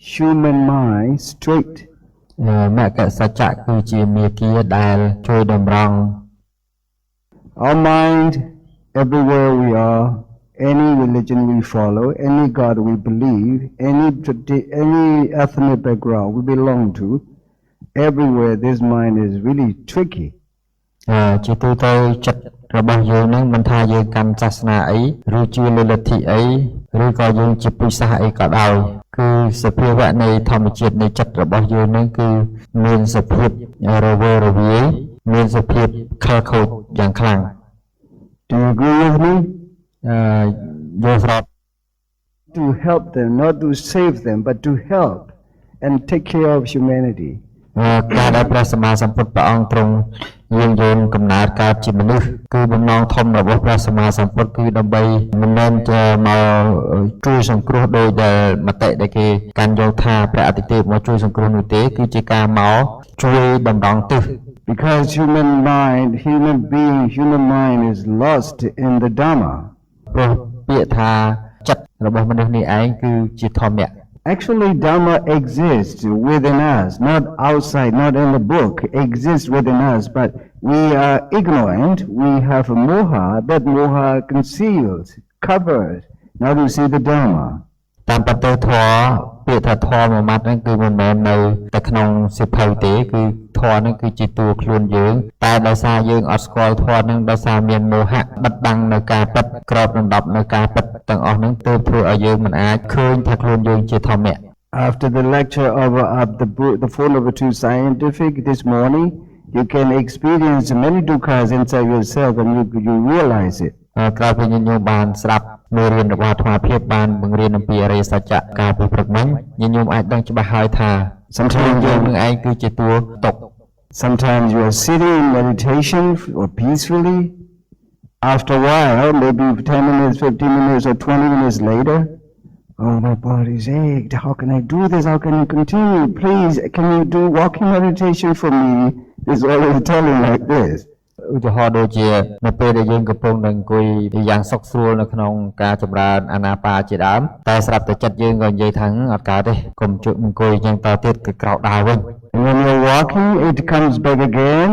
human mind straight. មគ្គសច្ចៈគឺជាមាគ៌ាដែលជួយតម្រង់ Our mind, everywhere we are, any religion we follow, any God we believe, any ethnic background we belong to, everywhere this mind is really tricky. ជាទូទៅចិត្តរបស់យើងនឹងមិនថាយើងកាន់សាសនាអីឬជឿលើលទ្ធិអីឬក៏យើងជាពុទ្ធសាសអីក៏ដោយគឺសភាវៈនៃធម្មជាតិនៃចិត្តរបស់យើងនឹងគឺមានសភាពរវើរវាយមានសភាពខលខូចយ៉ាងខ្លាំង Do you agree with me? យល់ស្រប To help them, not to save them, but to help and take care of humanity. ការដែលព្រះសម្មាសម្ពុទ្ធព្រះអង្គទ្រង់យើងកំណើតកើតជាមនុស្សគឺបំណងធំរបស់ព្រះសម្មាសម្ពុទ្ធគឺដើម្បីមិនមែនជាមកជួយសង្គ្រោះដោយដែលមតិដែលគេកាន់យកថាព្រះអតិទេពមកជួយសង្គ្រោះនោះទេគឺជាការមកជួយតម្រង់ទិស Because human mind is lost in the Dhamma. ព្រោះពាក្យថាចិត្តរបស់មនុស្សនេះឯងគឺជាធម្មៈ Actually, Dhamma exists within us, not outside, not in the book, exists within us, but we are ignorant, we have a moha, that moha conceals, covers, now you see the Dhamma. តាមប្រតិធម៌ពាក្យថាធម៌មួយម៉ាត់ហ្នឹងគឺមិនមែននៅតែក្នុងសិភៅទេគឺធម៌ហ្នឹងគឺជាតួខ្លួនយើងតែដោយសារយើងអត់ស្គាល់ធម៌ហ្នឹងដោយសារមានមោហៈបិទបាំងនៅការពិតក្របដណ្ដប់នៅការពិតទាំងអស់ហ្នឹងទើបធ្វើឲ្យយើងមិនអាចឃើញថាខ្លួនយើងជាធម្មៈ After the lecture of the Four Noble Truths Scientific this morning, you can experience many dukkha's inside yourself and you realize it. ក្រោយពីញញោមបានស្ដាប់មេរៀនរបស់អាត្មាភាពបានបង្រៀនអំពីអរិយសច្ចៈការពិព្រឹកមិញញញោមអាចដឹងច្បាស់ហើយថា Sometimes យើងនឹងឯងគឺជាតួទុក Sometimes you are sitting in meditation or peacefully. After a while, maybe 10 minutes, 15 minutes or 20 minutes later, oh, my body's ached. How can I do this? How can you continue? Please, can you do walking meditation for me? It's always telling like this. ឧទាហរណ៍ដូចជានៅពេលដែលយើងកំពុងនឹងអង្គុយយ៉ាងសុខស្រួលនៅក្នុងការចម្រើនអាណាបាជាដើមតែស្រាប់តែចិត្តយើងក៏និយាយថាអត់កើតទេកុំជក់អង្គុយយ៉ាងតទៀតគឺក្រោកដើរវិញ And when you're walking, it comes back again.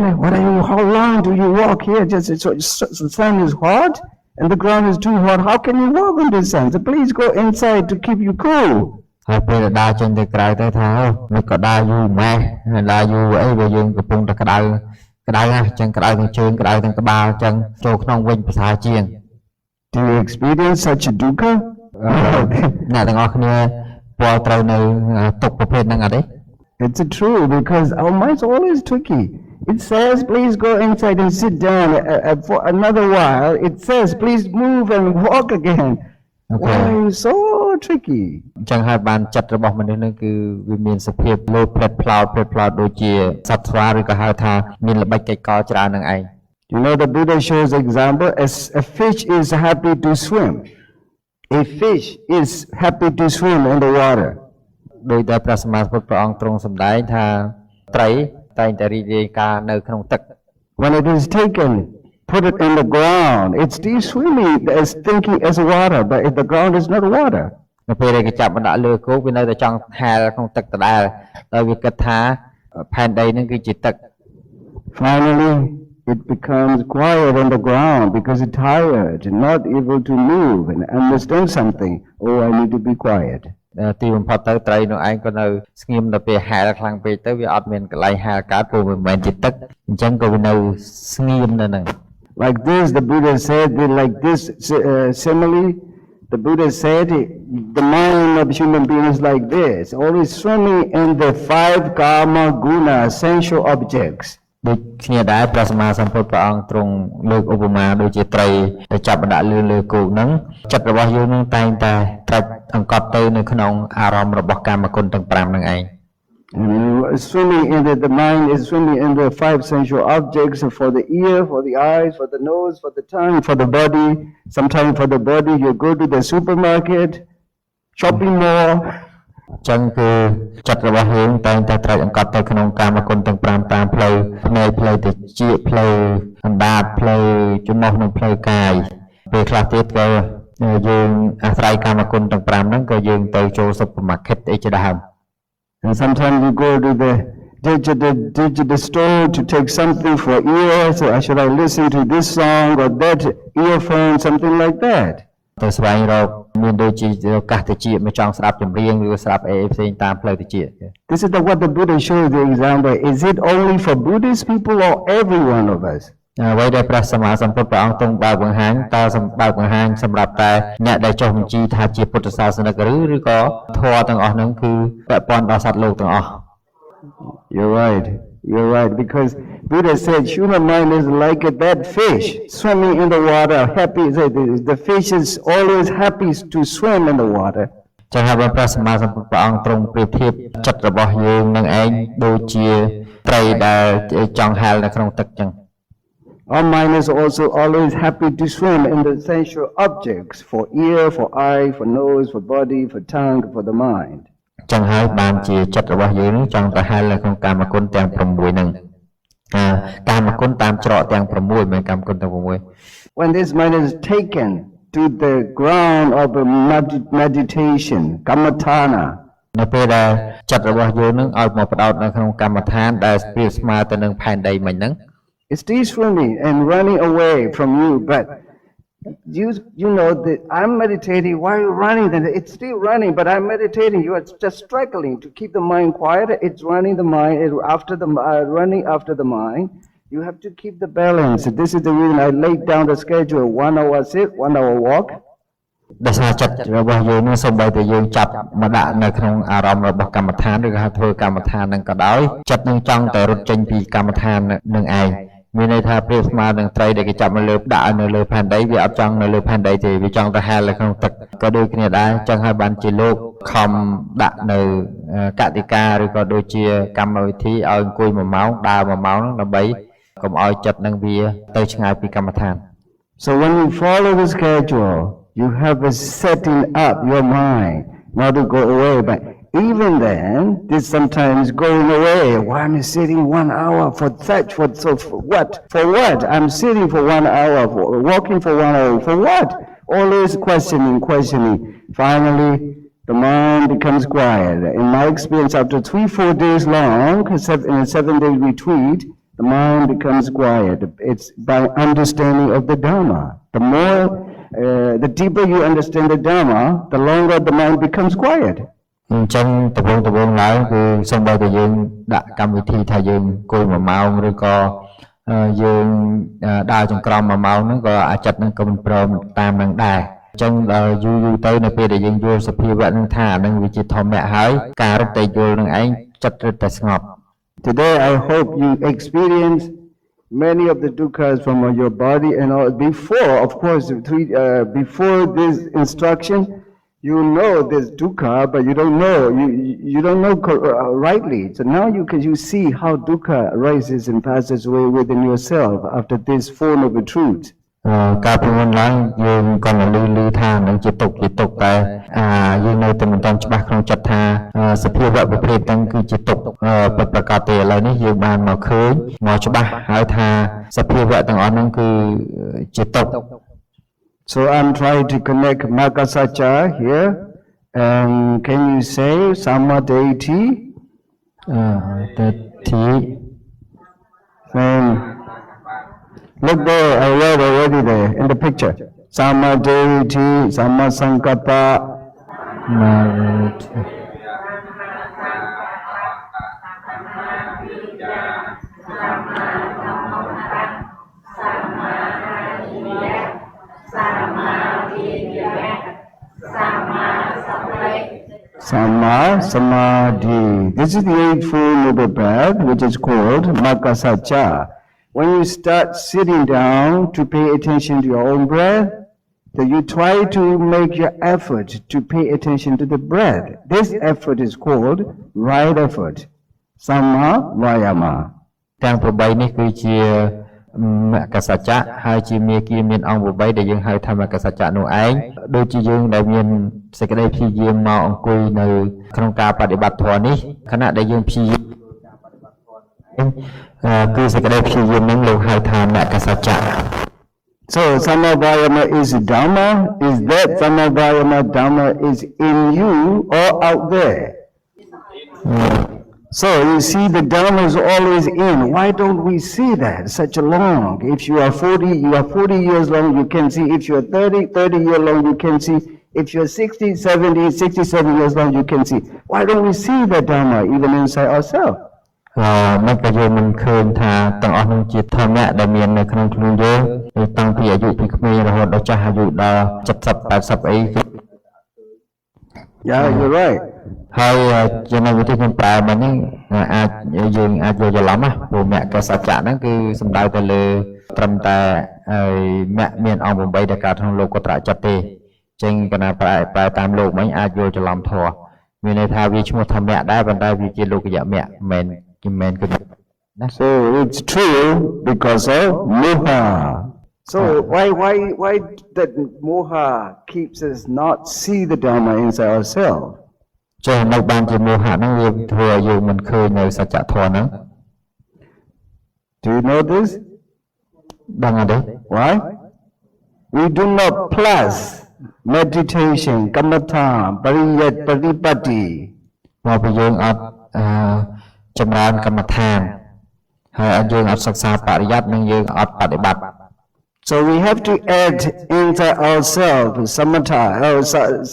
How long do you walk here? The sun is hot and the ground is too hot. How can you walk in the sun? So please go inside to keep you cool. ហើយពេលដើរចេញទៅក្រៅទៅថាមិនក៏ដើរយូរម៉េះដើរយូរអីបើយើងកំពុងតែក្តៅណាស់អញ្ចឹងក្តៅទាំងជើងក្តៅទាំងក្បាលអញ្ចឹងចូលក្នុងវិញភាសាជាង Do you experience such a dukkha? អ្នកទាំងអស់គ្នាពាល់ត្រូវនៅទុកប្រភេទហ្នឹងអត់ទេ It's true because our mind's always tricky. It says please go inside and sit down for another while. It says please move and walk again. Why so tricky? អញ្ចឹងហើយបានចិត្តរបស់មនុស្សនឹងគឺវាមានសភាពលោផ្លេតផ្លោតដូចជាសត្វស្វាឬក៏ហៅថាមានល្បិចកិច្ចកលច្រើននឹងឯង You know the Buddha shows example as a fish is happy to swim. A fish is happy to swim in the water. ដោយតែព្រះសម្មាសម្ពុទ្ធព្រះអង្គទ្រង់សម្ដែងថាត្រីតែងតែរីករាយការនៅក្នុងទឹក When it is taken, put it in the ground. It's still swimming as thinking as water, but if the ground is not water. នៅពេលដែលគេចាប់មកដាក់លើគោវានៅតែចង់ហាលក្នុងទឹកដដែលដោយវាគិតថាផែនដីនឹងគឺជាទឹក Finally, it becomes quiet on the ground because it's tired and not able to move and understand something. Oh, I need to be quiet. ទីបំផុតទៅត្រីនោះឯងក៏នៅស្ងៀមដល់ពេលហាលខ្លាំងពេកទៅវាអត់មានកន្លែងហាលកើតព្រោះមិនមែនជាទឹកអញ្ចឹងក៏វានៅស្ងៀមនៅហ្នឹង Like this, the Buddha said, like this simile, the Buddha said, the mind of human beings is like this, always swimming in the 5 karma guna, sensual objects. ដូចគ្នាដែរព្រះសម្មាសម្ពុទ្ធព្រះអង្គទ្រង់លើកឧបមាដូចជាត្រីដែលចាប់មកដាក់លើគោកហ្នឹងចិត្តរបស់យើងនឹងតែងតែត្រាច់អង្កត់ទៅនៅក្នុងអារម្មណ៍របស់កាមគុណទាំង5ហ្នឹងឯង Swimming in the mind is swimming in the 5 sensual objects for the ear, for the eyes, for the nose, for the tongue, for the body. Sometimes for the body you go to the supermarket, shopping mall. ចឹងគឺចិត្តរបស់យើងតែងតែត្រាច់អង្កត់ទៅក្នុងកាមគុណទាំង5តាមផ្លូវភ្នែកផ្លូវតិចផ្លូវអណ្ដាតផ្លូវចំណុះនិងផ្លូវកាយពេលខ្លះទៀតក៏យើងអាស្រ័យកាមគុណទាំង5ហ្នឹងក៏យើងទៅចូល supermarket អីជាដើម And sometimes you go to the digital store to take something for ear. So should I listen to this song or that earphone, something like that. ទៅស្វែងរកមានដូចជាឱកាសតិចមកចង់ស្ដាប់ចម្រៀងឬស្ដាប់អីផ្សេងតាមផ្លូវតិច This is what the Buddha shows the example. Is it only for Buddhist people or every one of us? អ្វីដែលព្រះសម្មាសម្ពុទ្ធព្រះអង្គទ្រង់បើកបង្ហាញតើបើកបង្ហាញសម្រាប់តែអ្នកដែលចុះបញ្ជីថាជាពុទ្ធសាសនិកឬក៏ធម៌ទាំងអស់ហ្នឹងគឺពាក់ព័ន្ធដល់សត្វលោកទាំងអស់ You're right. You're right. Because Buddha said human mind is like that fish swimming in the water, happy. The fish is always happy to swim in the water. ចឹងហើយព្រះសម្មាសម្ពុទ្ធព្រះអង្គទ្រង់ប្រៀបធៀបចិត្តរបស់យើងនឹងឯងដូចជាត្រីដែលចង់ហែលនៅក្នុងទឹកចឹង Our mind is also always happy to swim in the sensual objects for ear, for eye, for nose, for body, for tongue, for the mind. ចឹងហើយបានជាចិត្តរបស់យើងនឹងចង់ទៅហែលនៅក្នុងកាមគុណទាំង6ហ្នឹងកាមគុណតាមច្រកទាំង6មិនកាមគុណទាំង6 When this mind is taken to the ground of meditation, kammatthana, នៅពេលដែលចិត្តរបស់យើងនឹងឲ្យមកផ្ដោតនៅក្នុងកម្មដ្ឋានដែលប្រៀបស្មើទៅនឹងផែនដីមិញហ្នឹង it's still swimming and running away from you, but you know that I'm meditating. Why are you running? Then it's still running, but I'm meditating. You are just struggling to keep the mind quiet. It's running the mind after the running after the mind. You have to keep the balance. This is the reason I laid down the schedule: 1 hour sit, 1 hour walk. ដោយសារចិត្តរបស់យើងនឹងសូម្បីតែយើងចាប់មកដាក់នៅក្នុងអារម្មណ៍របស់កម្មដ្ឋានឬក៏ធ្វើកម្មដ្ឋាននឹងក៏ដោយចិត្តនឹងចង់តែរត់ចេញពីកម្មដ្ឋាននឹងឯងមានន័យថាប្រៀបស្មើនឹងត្រីដែលគេចាប់មកលើដាក់នៅលើផែនដីវាអត់ចង់នៅលើផែនដីទេវាចង់ទៅហែលនៅក្នុងទឹកក៏ដូចគ្នាដែរចឹងហើយបានជាលោកខំដាក់នៅកតិកាឬក៏ដូចជាកម្មវិធីឲ្យអង្គុយ1ម៉ោងដើរ1ម៉ោងហ្នឹងដើម្បីកុំឲ្យចិត្តនឹងវាទៅឆ្ងាយពីកម្មដ្ឋាន So when you follow the schedule, you have a setting up your mind not to go away, but even then, this sometimes going away. Why am I sitting 1 hour for such? For what? For what? I'm sitting for 1 hour, walking for 1 hour. For what? Always questioning. Finally, the mind becomes quiet. In my experience, after 3-4 days long, except in a 7-day retreat, the mind becomes quiet. It's by understanding of the Dharma. The deeper you understand the Dharma, the longer the mind becomes quiet. អញ្ចឹងដំបូងឡើងគឺសូម្បីតែយើងដាក់កម្មវិធីថាយើងអង្គុយ1ម៉ោងឬក៏យើងដើរចង្ក្រម1ម៉ោងហ្នឹងក៏អាចចិត្តហ្នឹងក៏មិនព្រមតាមនឹងដែរអញ្ចឹងដល់យូរទៅនៅពេលដែលយើងយល់សភាវៈហ្នឹងថាអាហ្នឹងវាជាធម្មៈហើយការរត់តែយល់នឹងឯងចិត្តរត់តែស្ងប់ Today I hope you experience many of the dukkhas from your body and all. Before, of course, before this instruction, you know there's dukkha, but you don't know. You don't know rightly. So now you see how dukkha arises and passes away within yourself after this Four Noble Truths. ការពីមុនឡើងយើងក៏លឺថានឹងជាទុកតែយើងនៅតែមិនទាន់ច្បាស់ក្នុងចិត្តថាសភាវៈប្រភេទហ្នឹងគឺជាទុកពិតប្រាកដទេឥឡូវនេះយើងបានមកឃើញមកច្បាស់ហើយថាសភាវៈទាំងអស់ហ្នឹងគឺជាទុក So I'm trying to connect Maggasacca here, and can you say Samma Deity? Look there, I read already there in the picture. Samma Deity, Samma Sankappa. Samma Samadhi. This is the Eightfold Noble Path, which is called Maggasacca. When you start sitting down to pay attention to your own breath, then you try to make your effort to pay attention to the breath. This effort is called right effort. Samma Vayama. ទាំង8នេះគឺជាមគ្គសច្ចៈហើយជាមេគាមានអង្គ8ដែលយើងហៅថាមគ្គសច្ចៈនោះឯងដូចជាយើងដែលមានសេចក្តីព្យាយាមមកអង្គុយនៅក្នុងការបដិបត្តិធម៌នេះខណៈដែលយើងព្យាយាមគឺសេចក្តីព្យាយាមនឹងលោកហៅថាមគ្គសច្ចៈ So Samma Vayama is Dhamma. Is that Samma Vayama Dhamma is in you or out there? So you see the Dharma is always in. Why don't we see that such a long? If you are 40, you are 40 years long, you can see. If you are 30 year long, you can see. If you are 60, 70, 67 years long, you can see. Why don't we see the Dharma even inside ourselves? មិនក៏យើងមិនឃើញថាទាំងអស់នឹងជាធម្មៈដែលមាននៅក្នុងខ្លួនយើងតាំងពីអាយុពីក្មេងរហូតដល់ចាស់អាយុដល់70 80អី Yeah, you're right. ហើយជានៅវិធីខ្ញុំប្រើមកហ្នឹងអាចយើងអាចយកច្រឡំណាព្រោះមគ្គសច្ចៈហ្នឹងគឺសំដៅទៅលើត្រឹមតែមគ្គមានអង្គ8ដែលកើតក្នុងលោកុត្តរចិត្តទេចឹងកណាប្រើតាមលោកមិញអាចយកច្រឡំធម៌មានន័យថាវាឈ្មោះធម្មៈដែរប៉ុន្តែវាជាលោកយមគ្គមិនមែនគឺ So it's true because of moha. So why that moha keeps us not see the Dharma inside ourselves? ចេះនៅបានជាមោហៈហ្នឹងវាធ្វើឲ្យយើងមិនឃើញនៅសច្ចធម៌ហ្នឹង Do you know this? ដឹងអត់ទេ Why? We do not plus meditation, kammatha, pariyat, paripatti. មកពីយើងអត់ចម្រើនកម្មដ្ឋានហើយអត់យើងអត់សិក្សាបរិយ័តនិងយើងអត់បដិបត្តិ So we have to add into ourselves samatha or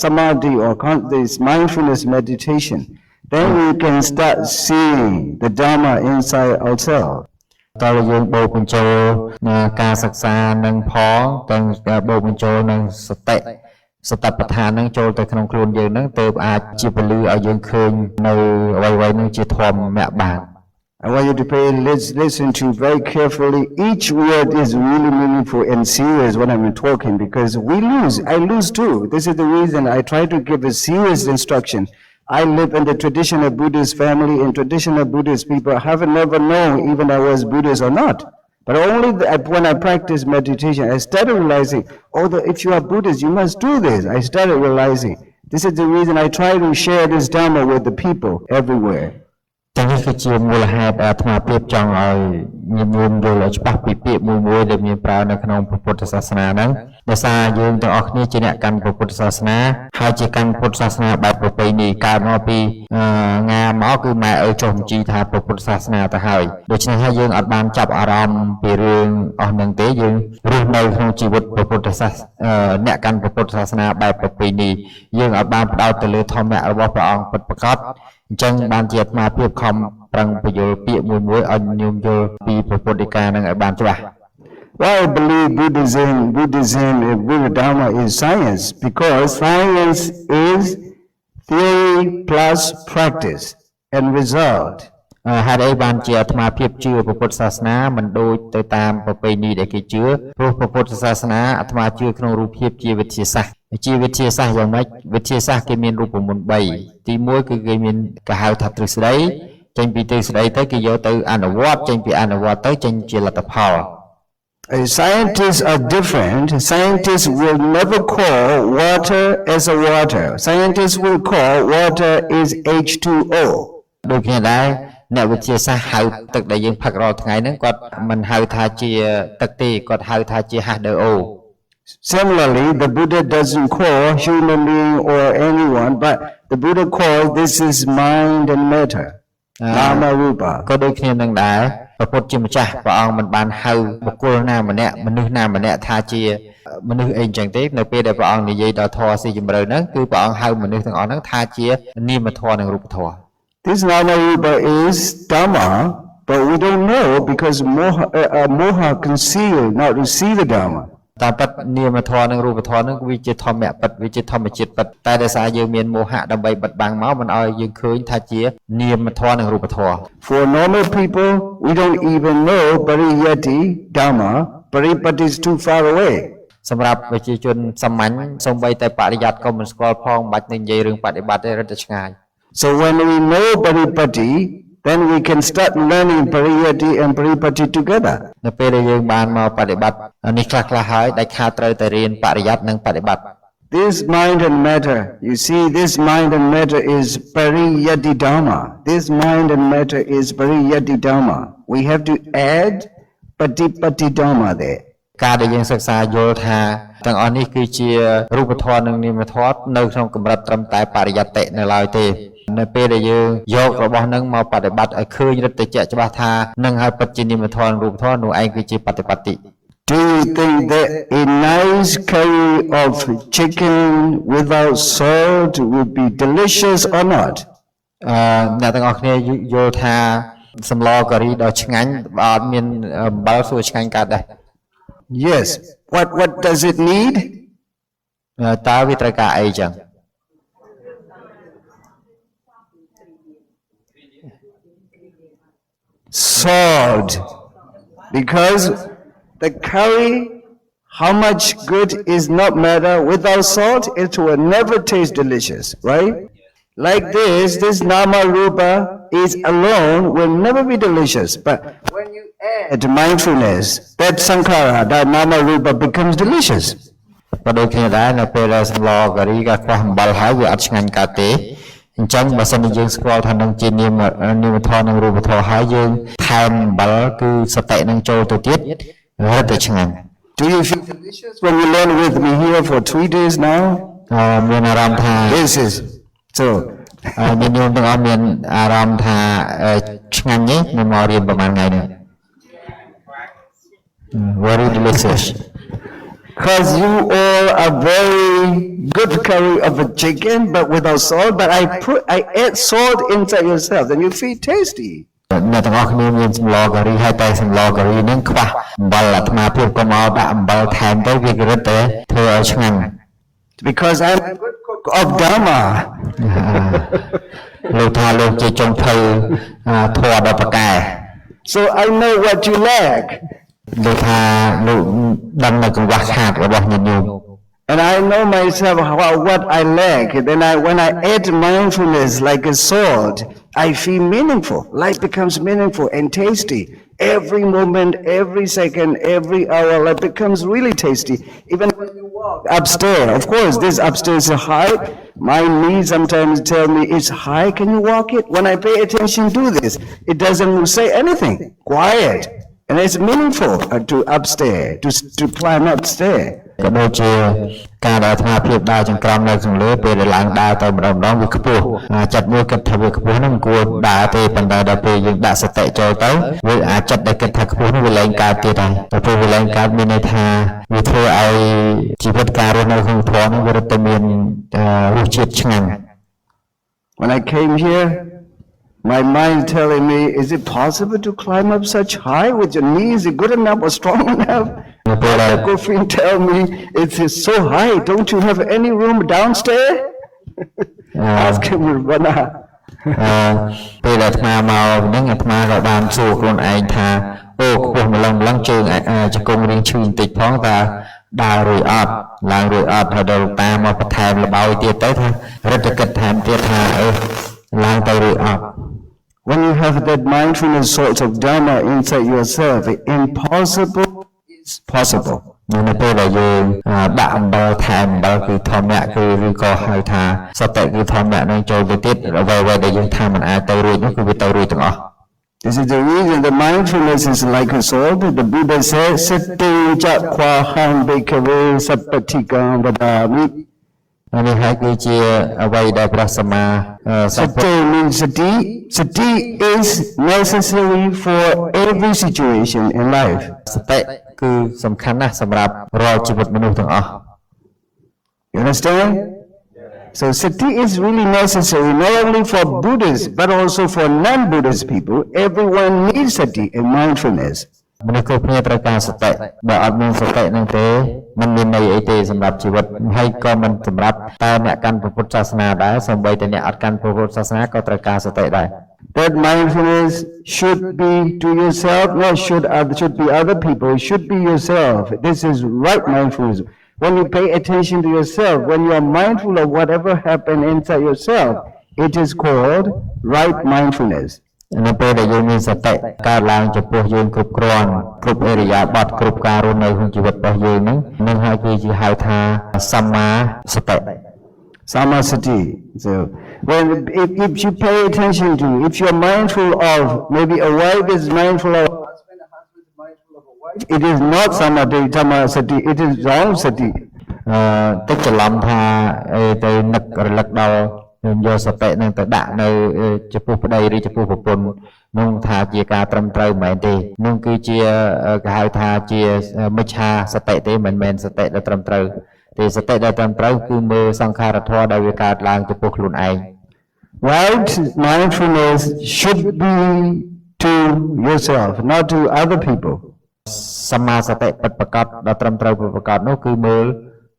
samadhi or this mindfulness meditation. Then we can start seeing the Dharma inside ourselves. តើយើងបូកបញ្ចូលការសិក្សានឹងផងទាំងបូកបញ្ចូលនឹងសតិបដ្ឋាននឹងចូលទៅក្នុងខ្លួនយើងនឹងទើបអាចជាពលឺឲ្យយើងឃើញនៅអ្វីៗនឹងជាធម្មៈបាន I want you to listen to very carefully. Each word is really meaningful and serious when I'm talking because I lose too. This is the reason I try to give a serious instruction. I live in the traditional Buddhist family and traditional Buddhist people have never known even I was Buddhist or not. But only when I practice meditation, I started realizing, if you are Buddhist, you must do this. I started realizing. This is the reason I try to share this Dharma with the people everywhere. ទាំងនេះគឺជាមូលហេតុអាត្មាភាពចង់ឲ្យញោមយល់ឲ្យច្បាស់ពីពាក្យមួយដែលមានប្រើនៅក្នុងពុទ្ធសាសនាហ្នឹងដោយសារយើងទាំងអស់គ្នាជាអ្នកកាន់ពុទ្ធសាសនាហើយជាកាន់ពុទ្ធសាសនាបែបប្រពៃណីកើតមកពីងាមកគឺម៉ែឪចុះបញ្ជីថាពុទ្ធសាសនាទៅហើយដូច្នេះហើយយើងអត់បានចាប់អារម្មណ៍ពីរឿងអស់ហ្នឹងទេយើងរស់នៅក្នុងជីវិតពុទ្ធសាសអ្នកកាន់ពុទ្ធសាសនាបែបប្រពៃណីយើងអត់បានផ្ដោតទៅលើធម្មៈរបស់ព្រះអង្គពិតប្រាកដអញ្ចឹងបានជាអាត្មាភាពខំប្រឹងបញ្យល់ពាក្យមួយឲ្យញោមយល់ពីពុទ្ធដីកានឹងឲ្យបានច្បាស់ Why I believe Buddhism and Buddha Dharma is science because science is theory plus practice and result. ហេតុអីបានជាអាត្មាភាពជឿពុទ្ធសាសនាមិនដូចទៅតាមប្រពៃណីដែលគេជឿព្រោះពុទ្ធសាសនាអាត្មាជឿក្នុងរូបភាពជាវិទ្យាសាស្ត្រយ៉ាងម៉េចវិទ្យាសាស្ត្រគេមានរូបមន្ត3ទី1គឺគេមានគេហៅថាទ្រឹស្ដីចេញពីទ្រឹស្ដីទៅគេយកទៅអនុវត្តចេញពីអនុវត្តទៅចេញជាលទ្ធផល Scientists are different. Scientists will never call water as a water. Scientists will call water is H2O. ដូចគ្នាដែរអ្នកវិទ្យាសាស្ត្រហៅទឹកដែលយើងផឹករាល់ថ្ងៃហ្នឹងគាត់មិនហៅថាជាទឹកទេគាត់ហៅថាជា H2O. Similarly, the Buddha doesn't call human being or anyone, but the Buddha calls this is mind and matter. Nama Rupa. ក៏ដូចគ្នានឹងដែរព្រះពុទ្ធជាម្ចាស់ព្រះអង្គមិនបានហៅបុគ្គលណាម្នាក់មនុស្សណាម្នាក់ថាជាមនុស្សអីចឹងទេនៅពេលដែលព្រះអង្គនិយាយដល់ធម៌ស៊ីជម្រៅហ្នឹងគឺព្រះអង្គហៅមនុស្សទាំងអស់ហ្នឹងថាជានាមធម៌និងរូបធម៌ This Nama Rupa is Dhamma, but we don't know because moha concealed not to see the Dhamma. តាមពិតនាមធម៌និងរូបធម៌ហ្នឹងវាជាធម្មៈពិតវាជាធម្មជាតិពិតតែដោយសារយើងមានមោហៈដើម្បីបិទបាំងមកមិនឲ្យយើងឃើញថាជានាមធម៌និងរូបធម៌ For normal people, we don't even know Pariyati Dhamma. Paripatti is too far away. សម្រាប់ប្រជាជនសាមញ្ញសូម្បីតែបរិយ័តក៏មិនស្គាល់ផងមិនបាច់និយាយរឿងបដិបត្តិទេរត់ទៅឆ្ងាយ So when we know Paripatti, then we can start learning Pariyati and Paripatti together. នៅពេលដែលយើងបានមកបដិបត្តិនេះខ្លះហើយដែលខាតត្រូវតែរៀនបរិយ័តនិងបដិបត្តិ This mind and matter, you see, this mind and matter is Pariyati Dhamma. This mind and matter is Pariyati Dhamma. We have to add Patipatti Dhamma there. ការដែលយើងសិក្សាយល់ថាទាំងអស់នេះគឺជារូបធម៌និងនាមធម៌នៅក្នុងកម្រិតត្រឹមតែបរិយត្តិនៅឡើយទេ នៅពេលដែលយើងយករបស់នឹងមកបដិបត្តិឲ្យឃើញរឹតតែជាក់ច្បាស់ថានឹងហើយពិតជានិមិត្តធម៌រូបធម៌នោះឯងគឺជាបដិបត្តិ Do you think that a nice curry of chicken without salt would be delicious or not? អ្នកទាំងអស់គ្នាយល់ថាសម្លការីដ៏ឆ្ងាញ់បើអត់មានអំបិលសួរឆ្ងាញ់កើតដែរ Yes. What does it need? តើវាត្រូវការអីចឹង Salt. Because the curry, how much good is not matter. Without salt, it will never taste delicious, right? Like this nama rupa is alone will never be delicious. But when you add mindfulness, that sankhara, that nama rupa becomes delicious. ក៏ដូចគ្នាដែរនៅពេលដែលសម្លការីក៏ខ្វះអំបិលហើយវាអត់ឆ្ងាញ់កើតទេអញ្ចឹងបើសិនជាយើងស្គាល់ថានឹងជានាមធម៌និងរូបធម៌ហើយយើងថែមអំបិលគឺសតិនឹងចូលទៅទៀតរត់តែឆ្ងាញ់ Do you feel delicious when you learn with me here for 3 days now? មានអារម្មណ៍ថា This is so. មានញោមទាំងអស់មានអារម្មណ៍ថាឆ្ងាញ់ទេនៅមករៀនប្រហែលថ្ងៃនេះ Very delicious. Because you all are very good curry of a chicken, but without salt. But I add salt inside yourself, and you feel tasty. អ្នកទាំងអស់គ្នាមានសម្លការីហើយតែសម្លការីនឹងខ្វះអំបិលអាត្មាភាពក៏មកដាក់អំបិលថែមទៅវារឹតតែធ្វើឲ្យឆ្ងាញ់ Because I'm a good cook of Dharma. លោកថាលោកជាចុងភៅធម៌ដល់ប្រកែ So I know what you lack. លោកថាលោកដឹងនៅកង្វះខាតរបស់ញាតិញោម And I know myself what I lack. Then when I add mindfulness like a salt, I feel meaningful. Life becomes meaningful and tasty. Every moment, every second, every hour, life becomes really tasty. Even when you walk upstairs, of course, this upstairs is high. My knees sometimes tell me it's high. Can you walk it? When I pay attention to this, it doesn't say anything. Quiet. And it's meaningful to upstairs, to climb upstairs. ក៏ដូចជាការដែលអាត្មាភាពដើរចង្ក្រមនៅខាងលើពេលដែលឡើងដើរទៅម្ដងវាខ្ពស់ចិត្តមួយគិតថាវាខ្ពស់ហ្នឹងគួរដើរទេប៉ុន្តែដល់ពេលយើងដាក់សតិចូលទៅវាអាចចិត្តដែលគិតថាខ្ពស់ហ្នឹងវាលែងកើតទៀតហើយដល់ពេលវាលែងកើតមានន័យថាវាធ្វើឲ្យជីវិតការរស់នៅក្នុងធម៌ហ្នឹងវារត់ទៅមានរសជាតិឆ្ងាញ់ When I came here, my mind telling me, is it possible to climb up such high with your knees? Is it good enough or strong enough? My girlfriend tell me, it's so high. Don't you have any room downstairs? Ask him, Ravana. ពេលដែលអាត្មាមកហ្នឹងអាត្មាក៏បានសួរខ្លួនឯងថាអូខ្ពស់ម្លឹងជើងជង្គង់រៀងឈឺបន្តិចផងតើដើររួចអត់ឡើងរួចអត់ហើយដល់តាមកបន្ថែមលបោយទៀតទៅថារត់តែគិតថែមទៀតថាឡើងទៅរួចអត់ When you have that mindfulness sort of Dharma inside yourself, impossible is possible. នៅពេលដែលយើងដាក់អំបិលថែមអំបិលគឺធម្មៈគឺឬក៏ហៅថាសតិគឺធម្មៈនឹងចូលទៅទៀតអ្វីដែលយើងថាមិនអាចទៅរួចនោះគឺវាទៅរួចទាំងអស់ This is the reason the mindfulness is like a sword. The Buddha says, Sati jakwa han bhikkhave sappatikam vadami. នេះហើយគឺជាអ្វីដែលព្រះសម្មាសម្ពុទ្ធ Sati means sati. Sati is necessary for every situation in life. សតិគឺសំខាន់ណាស់សម្រាប់រាល់ជីវិតមនុស្សទាំងអស់ You understand? So sati is really necessary not only for Buddhists but also for non-Buddhist people. Everyone needs sati and mindfulness. មនុស្សគ្រប់គ្នាត្រូវការសតិបើអត់មានសតិនឹងទេมันមានន័យអីទេសម្រាប់ជីវិតហើយក៏មិនសម្រាប់តែអ្នកកាន់ពុទ្ធសាសនាដែរសូម្បីតែអ្នកអត់កាន់ពុទ្ធសាសនាក៏ត្រូវការសតិដែរ That mindfulness should be to yourself, not should be other people. It should be yourself. This is right mindfulness. When you pay attention to yourself, when you are mindful of whatever happened inside yourself, it is called right mindfulness. នៅពេលដែលយើងមានសតិកើតឡើងចំពោះយើងគ្រប់គ្រាន់គ្រប់អរិយាបថគ្រប់ការរស់នៅក្នុងជីវិតរបស់យើងនឹងហើយគឺជាហៅថាសម្មាសតិ Samasati. So if you pay attention to, if you're mindful of, maybe a wife is mindful of a husband, a husband is mindful of a wife, it is not samasati, it is wrong sati. ទឹកច្រឡំថាទៅនឹករលឹកដល់ យើងយកសតិនឹងទៅដាក់នៅចំពោះប្តីឬចំពោះប្រពន្ធនោះថាជាការត្រឹមត្រូវមិនមែនទេនោះគឺជាគេហៅថាជាមិច្ឆាសតិទេមិនមែនសតិដែលត្រឹមត្រូវទេសតិដែលត្រឹមត្រូវគឺមើលសង្ខារធម៌ដែលវាកើតឡើងចំពោះខ្លួនឯង Right mindfulness should be to yourself, not to other people. សម្មាសតិពិតប្រាកដដ៏ត្រឹមត្រូវពិតប្រាកដនោះគឺមើល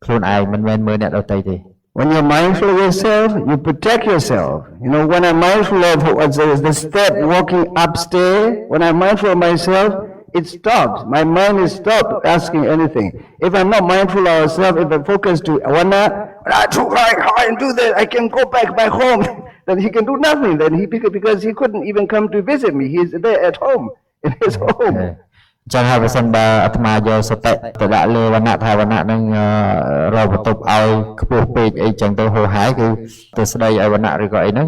ខ្លួនឯងមិនមែនមើលអ្នកដទៃទេ When you're mindful of yourself, you protect yourself. You know, when I'm mindful of the step walking upstairs, when I'm mindful of myself, it stops. My mind is stopped asking anything. If I'm not mindful of myself, if I focus to when I try and do that, I can go back home. Then he can do nothing. Then because he couldn't even come to visit me. He's there at home, in his home. ចឹងហើយបើសិនបើអាត្មាយកសតិទៅដាក់លើវណ្ណៈថាវណ្ណៈនឹងរកបន្ទប់ឲ្យខ្ពស់ពេកអីចឹងទៅហោហាយគឺទៅស្ដីឲ្យវណ្ណៈឬក៏អីហ្នឹង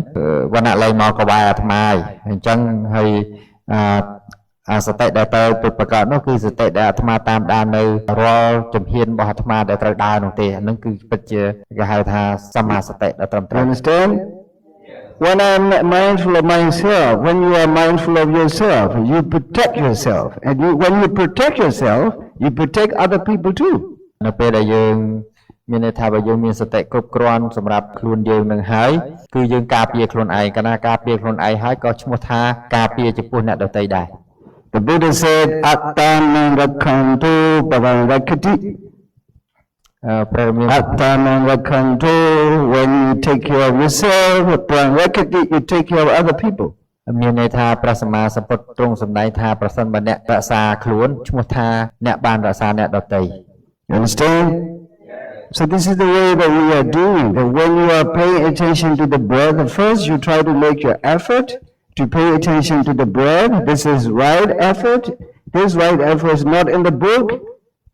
វណ្ណៈឡើងមកក្បែរអាត្មាហើយអញ្ចឹងហើយអាសតិដែលទៅពិតប្រាកដនោះគឺសតិដែលអាត្មាតាមដាននៅរាល់ជំហានរបស់អាត្មាដែលត្រូវដើរនោះទេអាហ្នឹងគឺពិតជាគេហៅថាសម្មាសតិដែលត្រឹមត្រូវ Understand? When I'm mindful of myself, when you are mindful of yourself, you protect yourself. And when you protect yourself, you protect other people too. នៅពេលដែលយើងមានន័យថាបើយើងមានសតិគ្រប់គ្រាន់សម្រាប់ខ្លួនយើងនឹងហើយគឺយើងការពារខ្លួនឯងកាលណាការពារខ្លួនឯងហើយក៏ឈ្មោះថាការពារចំពោះអ្នកដទៃដែរ The Buddha said, Attanam rakhanto bhavarakati. Attanam rakhanto, when you take care of yourself, bhavarakati, you take care of other people. មានន័យថាព្រះសម្មាសម្ពុទ្ធទ្រង់សម្ដែងថាប្រសិនបើអ្នករក្សាខ្លួនឈ្មោះថាអ្នកបានរក្សាអ្នកដទៃ You understand? So this is the way that we are doing. That when you are paying attention to the breath, first you try to make your effort to pay attention to the breath. This is right effort. This right effort is not in the book.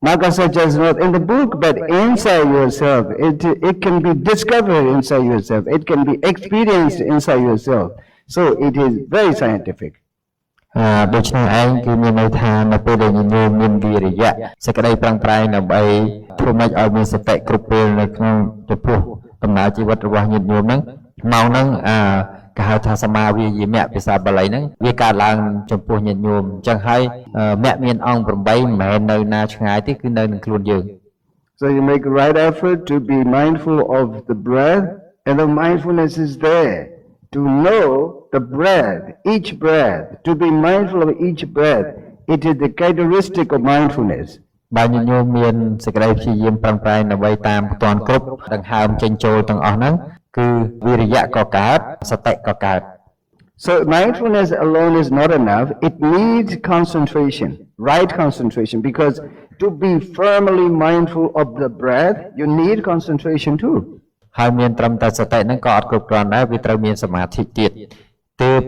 Nagasaja is not in the book, but inside yourself. It can be discovered inside yourself. It can be experienced inside yourself. So it is very scientific. ដូច្នេះឯងគឺមានន័យថានៅពេលដែលញោមមានវិរិយៈសេចក្តីប្រឹងប្រែងដើម្បីធ្វើម៉េចឲ្យមានសតិគ្រប់ពេលនៅក្នុងចំពោះដំណើរជីវិតរបស់ញាតិញោមហ្នឹងមកហ្នឹងគេហៅថាសមាវិយាមៈភាសាបាលីហ្នឹងវាកើតឡើងចំពោះញាតិញោមអញ្ចឹងហើយមគ្គមានអង្គ8មិនមែននៅណាឆ្ងាយទេគឺនៅនឹងខ្លួនយើង So you make the right effort to be mindful of the breath, and the mindfulness is there to know the breath, each breath, to be mindful of each breath. It is the characteristic of mindfulness. បើញាតិញោមមានសេចក្តីព្យាយាមប្រឹងប្រែងដើម្បីតាមផ្ទាន់គ្រប់ដង្ហើមចេញចូលទាំងអស់ហ្នឹងគឺវិរិយៈក៏កើតសតិក៏កើត So mindfulness alone is not enough. It needs concentration, right concentration, because to be firmly mindful of the breath, you need concentration too. ហើយមានត្រឹមតែសតិហ្នឹងក៏អត់គ្រប់គ្រាន់ដែរវាត្រូវមានសមាធិទៀតទើប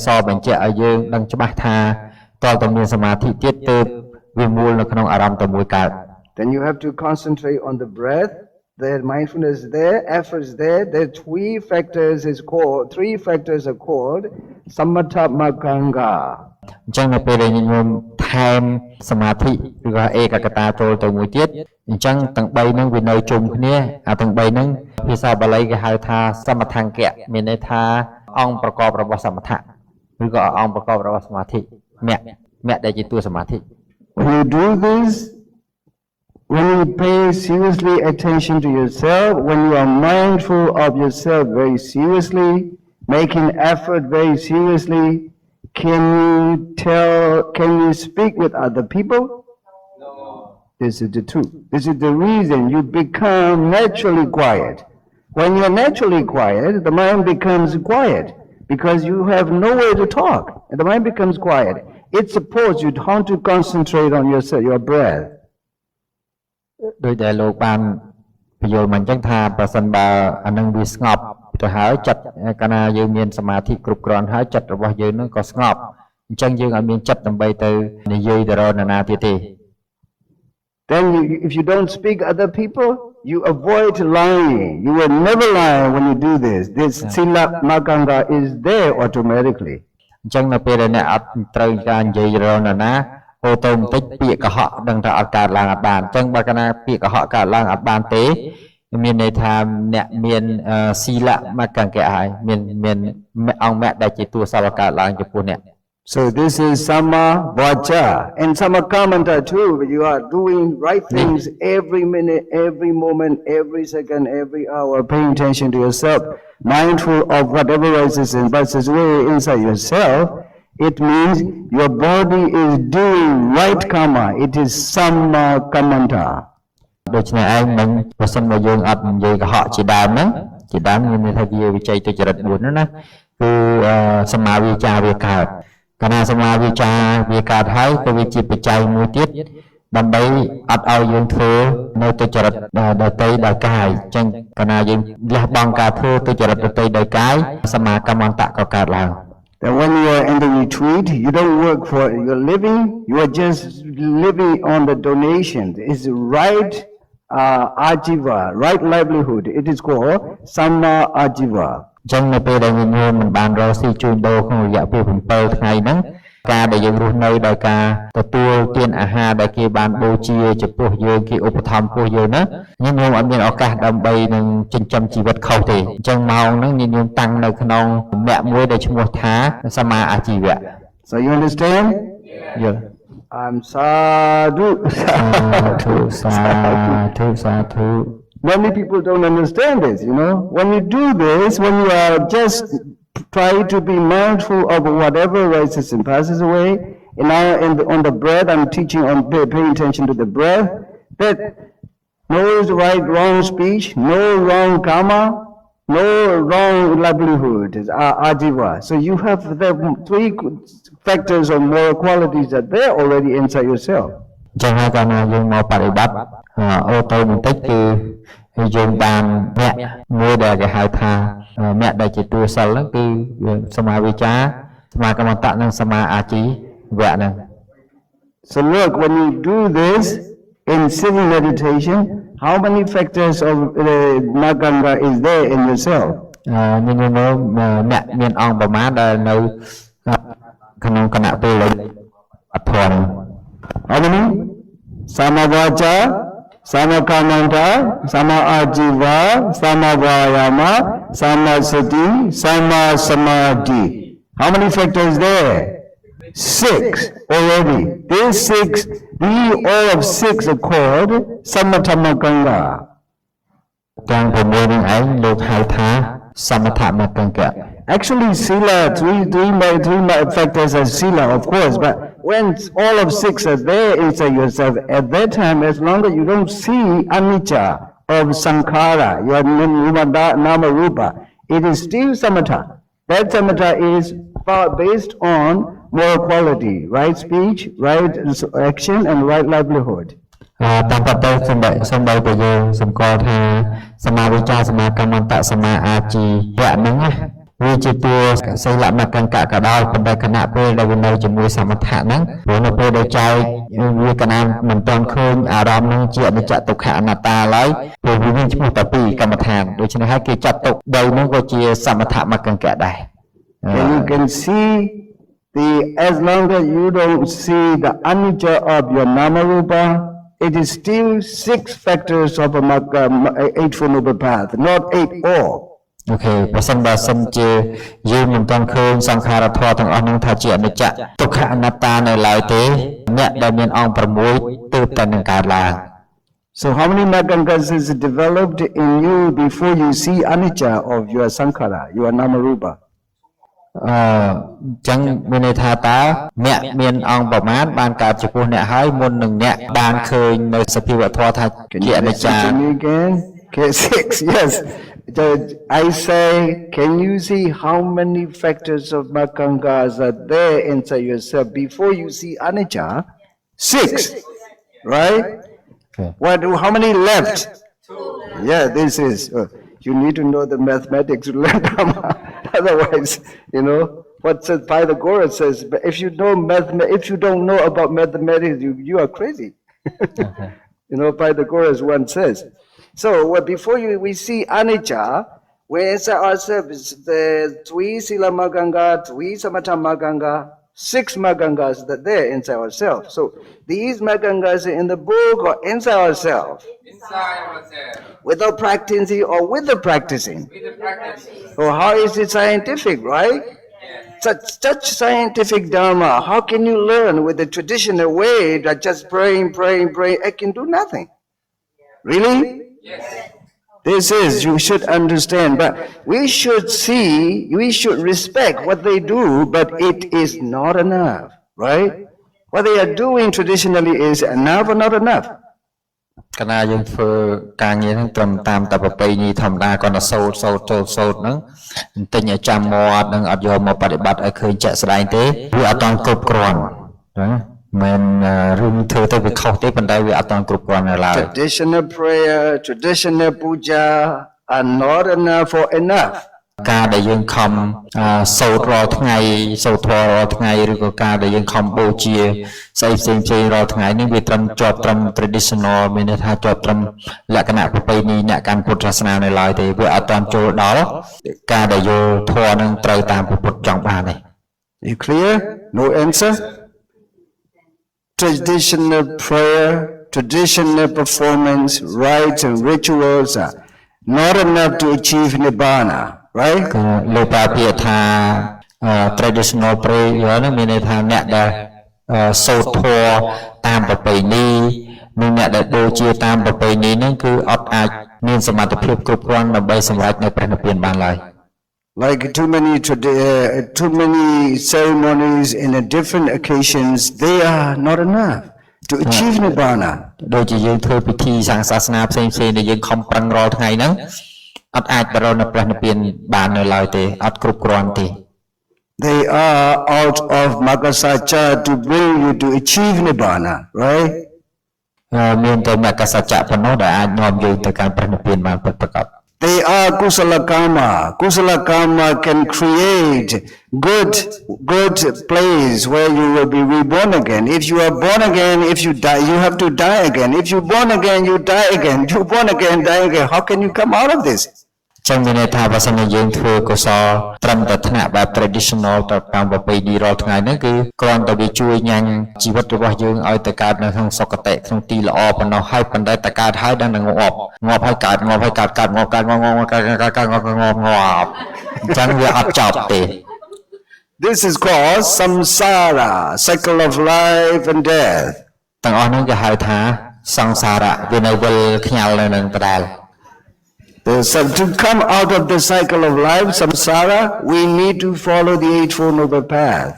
សបញ្ជាក់ឲ្យយើងដឹងច្បាស់ថាតើតើមានសមាធិទៀតទើបវាមូលនៅក្នុងអារម្មណ៍តែមួយកើត Then you have to concentrate on the breath. There mindfulness is there, effort is there. There three factors are called samatha maganga. អញ្ចឹងនៅពេលដែលញោមថែមសមាធិឬក៏ឯកកតាចូលទៅមួយទៀតអញ្ចឹងទាំង3ហ្នឹងវានៅជុំគ្នាអាទាំង3ហ្នឹងភាសាបាលីគេហៅថាសមថង្គៈមានន័យថាអង្គប្រកបរបស់សមថៈឬក៏អង្គប្រកបរបស់សមាធិមគ្គដែលជាតួសមាធិ When you do this, when you pay seriously attention to yourself, when you are mindful of yourself very seriously, making effort very seriously, can you speak with other people? No. This is the truth. This is the reason you become naturally quiet. When you're naturally quiet, the mind becomes quiet because you have no way to talk. And the mind becomes quiet. It's supposed you want to concentrate on yourself, your breath. ដោយដែលលោកបានបញ្យល់មកអញ្ចឹងថាប្រសិនបើអានឹងវាស្ងប់ទៅហើយចិត្តកាលណាយើងមានសមាធិគ្រប់គ្រាន់ហើយចិត្តរបស់យើងនឹងក៏ស្ងប់អញ្ចឹងយើងឲ្យមានចិត្តដើម្បីទៅនិយាយទៅរកនរណាទៀតទេ Then if you don't speak other people, you avoid lying. You will never lie when you do this. This sila maganga is there automatically. អញ្ចឹងនៅពេលដែលអ្នកអត់ត្រូវការនិយាយរកនរណាអូតូម៉ាទិកពាក្យកុហកដឹងថាអត់កើតឡើងអត់បានអញ្ចឹងបើកាលណាពាក្យកុហកកើតឡើងអត់បានទេ មានន័យថាអ្នកមានស៊ីលៈមកង្កៈហើយមានអង្គមគ្គដែលជាតួសលកើតឡើងចំពោះអ្នក So this is Samma Vacha and Samma Kamanta too. You are doing right things every minute, every moment, every second, every hour, paying attention to yourself, mindful of whatever rises and passes away inside yourself. It means your body is doing right karma. It is Samma Kamanta. ដូច្នេះឯងមិនបើសិនបើយើងអត់និយាយកុហកជាដើមហ្នឹងជាដើមមានន័យថាវាវិច័យទៅចរិត4ហ្នឹងណាគឺសមាវាចាវាកើតកាលណាសមាវាចាវាកើតហើយក៏វាជាបច្ច័យមួយទៀតដើម្បីអត់ឲ្យយើងធ្វើនៅទៅចរិតដតីដោយកាយអញ្ចឹងកាលណាយើងលះបង់ការធ្វើទៅចរិតដតីដោយកាយសមាកម្មន្តៈក៏កើតឡើង That when you are in the retreat, you don't work for your living, you are just living on the donation. It's right ajiva, right livelihood. It is called Samma Ajiva. អញ្ចឹងនៅពេលដែលញញោមមិនបានរកស៊ីជួញដូរក្នុងរយៈពេល7ថ្ងៃហ្នឹងការដែលយើងរស់នៅដោយការទទួលទានអាហារដែលគេបានបូជាចំពោះយើងគេឧបត្ថម្ភពោះយើងណាញញោមអត់មានឱកាសដើម្បីនឹងចិញ្ចឹមជីវិតខុសទេអញ្ចឹងម៉ោងហ្នឹងញញោមតាំងនៅក្នុងមគ្គមួយដែលឈ្មោះថាសមាអាជីវៈ So you understand? Yeah. I'm sadhu. Sadhu. Many people don't understand this, you know. When you do this, when you are just try to be mindful of whatever rises and passes away, and now on the breath, I'm teaching on paying attention to the breath, that no right, wrong speech, no wrong karma, no wrong livelihood, ajiva. So you have the three factors of moral qualities that they're already inside yourself. ចឹងហើយកាលណាយើងមកបប្រតិបត្តិអូតូបន្តិចគឺយើងបានមគ្គមួយដែលគេហៅថាមគ្គដែលជាតួសិលហ្នឹងគឺសមាវិជ្ជាសមាកម្មន្តៈនិងសមាអាជីវៈហ្នឹង So look, when you do this in sitting meditation, how many factors of Maganga is there in yourself? ញញោមអ្នកមានអង្គប្រមាណដែលនៅក្នុងគណៈពេលអធម How many? Samma Vacha, Samma Kamanta, Samma Ajiva, Samma Vayama, Samma Sati, Samma Samadhi. How many factors there? 6 already. These 6, all of 6 are called Samathamaganga. ទាំង6នឹងឯងលោកហៅថាសមថមកង្កៈ Actually, sila, three factors are sila, of course, but when all of 6 are there inside yourself, at that time, as long as you don't see anicca of sankhara, your nama rupa, it is still samatha. That samatha is based on moral quality, right speech, right action, and right livelihood. តាមពិតទៅសំបីតែយើងសម្គាល់ថាសមាវិជ្ជាសមាកម្មន្តៈសមាអាជីវៈហ្នឹងណាវាជាតួសីលមកង្កៈក៏ដោយប៉ុន្តែគណៈពេលដែលវានៅជាមួយសមថៈហ្នឹងព្រោះនៅពេលដែលចែកវាកណាមិនទាន់ឃើញអារម្មណ៍ហ្នឹងជាអនិច្ចទុក្ខអនត្តាឡើយព្រោះវាមានឈ្មោះតែពីរកម្មដ្ឋានដូច្នេះហើយគេចាត់ទុកដីហ្នឹងក៏ជាសមថមកង្កៈដែរ And you can see as long as you don't see the anicca of your nama rupa, it is still 6 factors of a Eightfold Noble Path, not 8 all. អូខេបើសិនបើសិនជាយើងមិនទាន់ឃើញសង្ខារធម៌ទាំងអស់ហ្នឹងថាជាអនិច្ចទុក្ខអនត្តានៅឡើយទេអ្នកដែលមានអង្គ6ទើបតែនឹងកើតឡើង So how many Magangas is developed in you before you see anicca of your sankhara, your nama rupa? អញ្ចឹងមានន័យថាតើអ្នកមានអង្គប្រមាណបានកើតចំពោះអ្នកហើយមុននឹងអ្នកបានឃើញនៅសភាវធម៌ថាជាអនិច្ចា Okay, 6, yes. I say, can you see how many factors of Magangas are there inside yourself before you see anicca? 6, right? Okay. How many left? 2. Yeah, this is. You need to know the mathematics to learn Dhamma. Otherwise, you know, what says Pythagoras says, but if you don't know about mathematics, you are crazy. Okay. You know, Pythagoras once says. So before we see anicca, we answer ourselves the three sila maganga, three samatha maganga, 6 Magangas that there inside ourselves. So these Magangas are in the book or inside ourselves. Inside ourselves. Without practicing or with the practicing. With the practice. So how is it scientific, right? Such scientific dharma, how can you learn with the traditional way that just praying, it can do nothing? Really? Yes. This is, you should understand, but we should see, we should respect what they do, but it is not enough, right? What they are doing traditionally is enough or not enough? កាលណាយើងធ្វើការងារហ្នឹងត្រឹមតាមតែប្រពៃណីធម្មតាគាត់ទៅសូត្រហ្នឹងបន្តិចឲ្យចាំមាត់នឹងអត់យកមកបប្រតិបត្តិឲ្យឃើញជាក់ស្ដែងទេវាអត់តន់គ្រប់គ្រាន់ណាមិនរឿងធ្វើទៅវាខុសទេប៉ុន្តែវាអត់តន់គ្រប់គ្រាន់នៅឡើយ Traditional prayer, traditional puja are not enough for enough. ការដែលយើងខំសូត្ររាល់ថ្ងៃសូត្រធម៌រាល់ថ្ងៃឬក៏ការដែលយើងខំបូជាស្អីផ្សេងរាល់ថ្ងៃនេះវាត្រឹមជាប់ត្រឹម traditional មានន័យថាជាប់ត្រឹមលក្ខណៈប្រពៃណីអ្នកកាន់ពុទ្ធសាសនានៅឡើយទេវាអត់ទាន់ចូលដល់ការដែលយល់ធម៌នឹងត្រូវតាមពុទ្ធចង់បានទេ You clear? No answer? Traditional prayer, traditional performance, rites and rituals are not enough to achieve nibbana, right? គឺលោកប្រើពាក្យថា traditional prayer ហ្នឹងមានន័យថាអ្នកដែលសូត្រធម៌តាមប្រពៃណីនិងអ្នកដែលបូជាតាមប្រពៃណីហ្នឹងគឺអត់អាចមានសមត្ថភាពគ្រប់គ្រាន់ដើម្បីសម្រេចនៅព្រះនិព្វានបានឡើយ Like too many ceremonies in a different occasions, they are not enough to achieve nibbana. ដូចជាយើងធ្វើពិធីសាសនាផ្សេងដែលយើងខំប្រឹងរាល់ថ្ងៃហ្នឹងអត់អាចបរនៅព្រះនិព្វានបាននៅឡើយទេអត់គ្រប់គ្រាន់ទេ They are out of Maggasacha to bring you to achieve nibbana, right? មានតែមគ្គសច្ចៈប៉ុណ្ណោះដែលអាចនាំយើងទៅកាន់ព្រះនិព្វានបានពិតប្រាកដ They are kusala karma. Kusala karma can create good place where you will be reborn again. If you are born again, if you die, you have to die again. If you born again, you die again. You born again, die again. How can you come out of this? ចឹងមានន័យថាបើសិនជាយើងធ្វើកុសលត្រឹមតែថ្នាក់បែប traditional ទៅតាមប្រពៃណីរាល់ថ្ងៃហ្នឹងគឺគ្រាន់តែវាជួយញ៉ាំងជីវិតរបស់យើងឲ្យទៅកើតនៅក្នុងសុគតិក្នុងទីល្អប៉ុណ្ណោះហើយប៉ុន្តែតែកើតហើយដល់នឹងងាប់ហើយកើតងាប់ហើយកើតងាប់អញ្ចឹងវាអត់ចប់ទេ This is called samsara, cycle of life and death. ទាំងអស់ហ្នឹងគេហៅថាសង្សារៈវានៅវិលខ្ញាល់នៅនឹងដដែល To come out of the cycle of life, samsara, we need to follow the Eightfold Noble Path.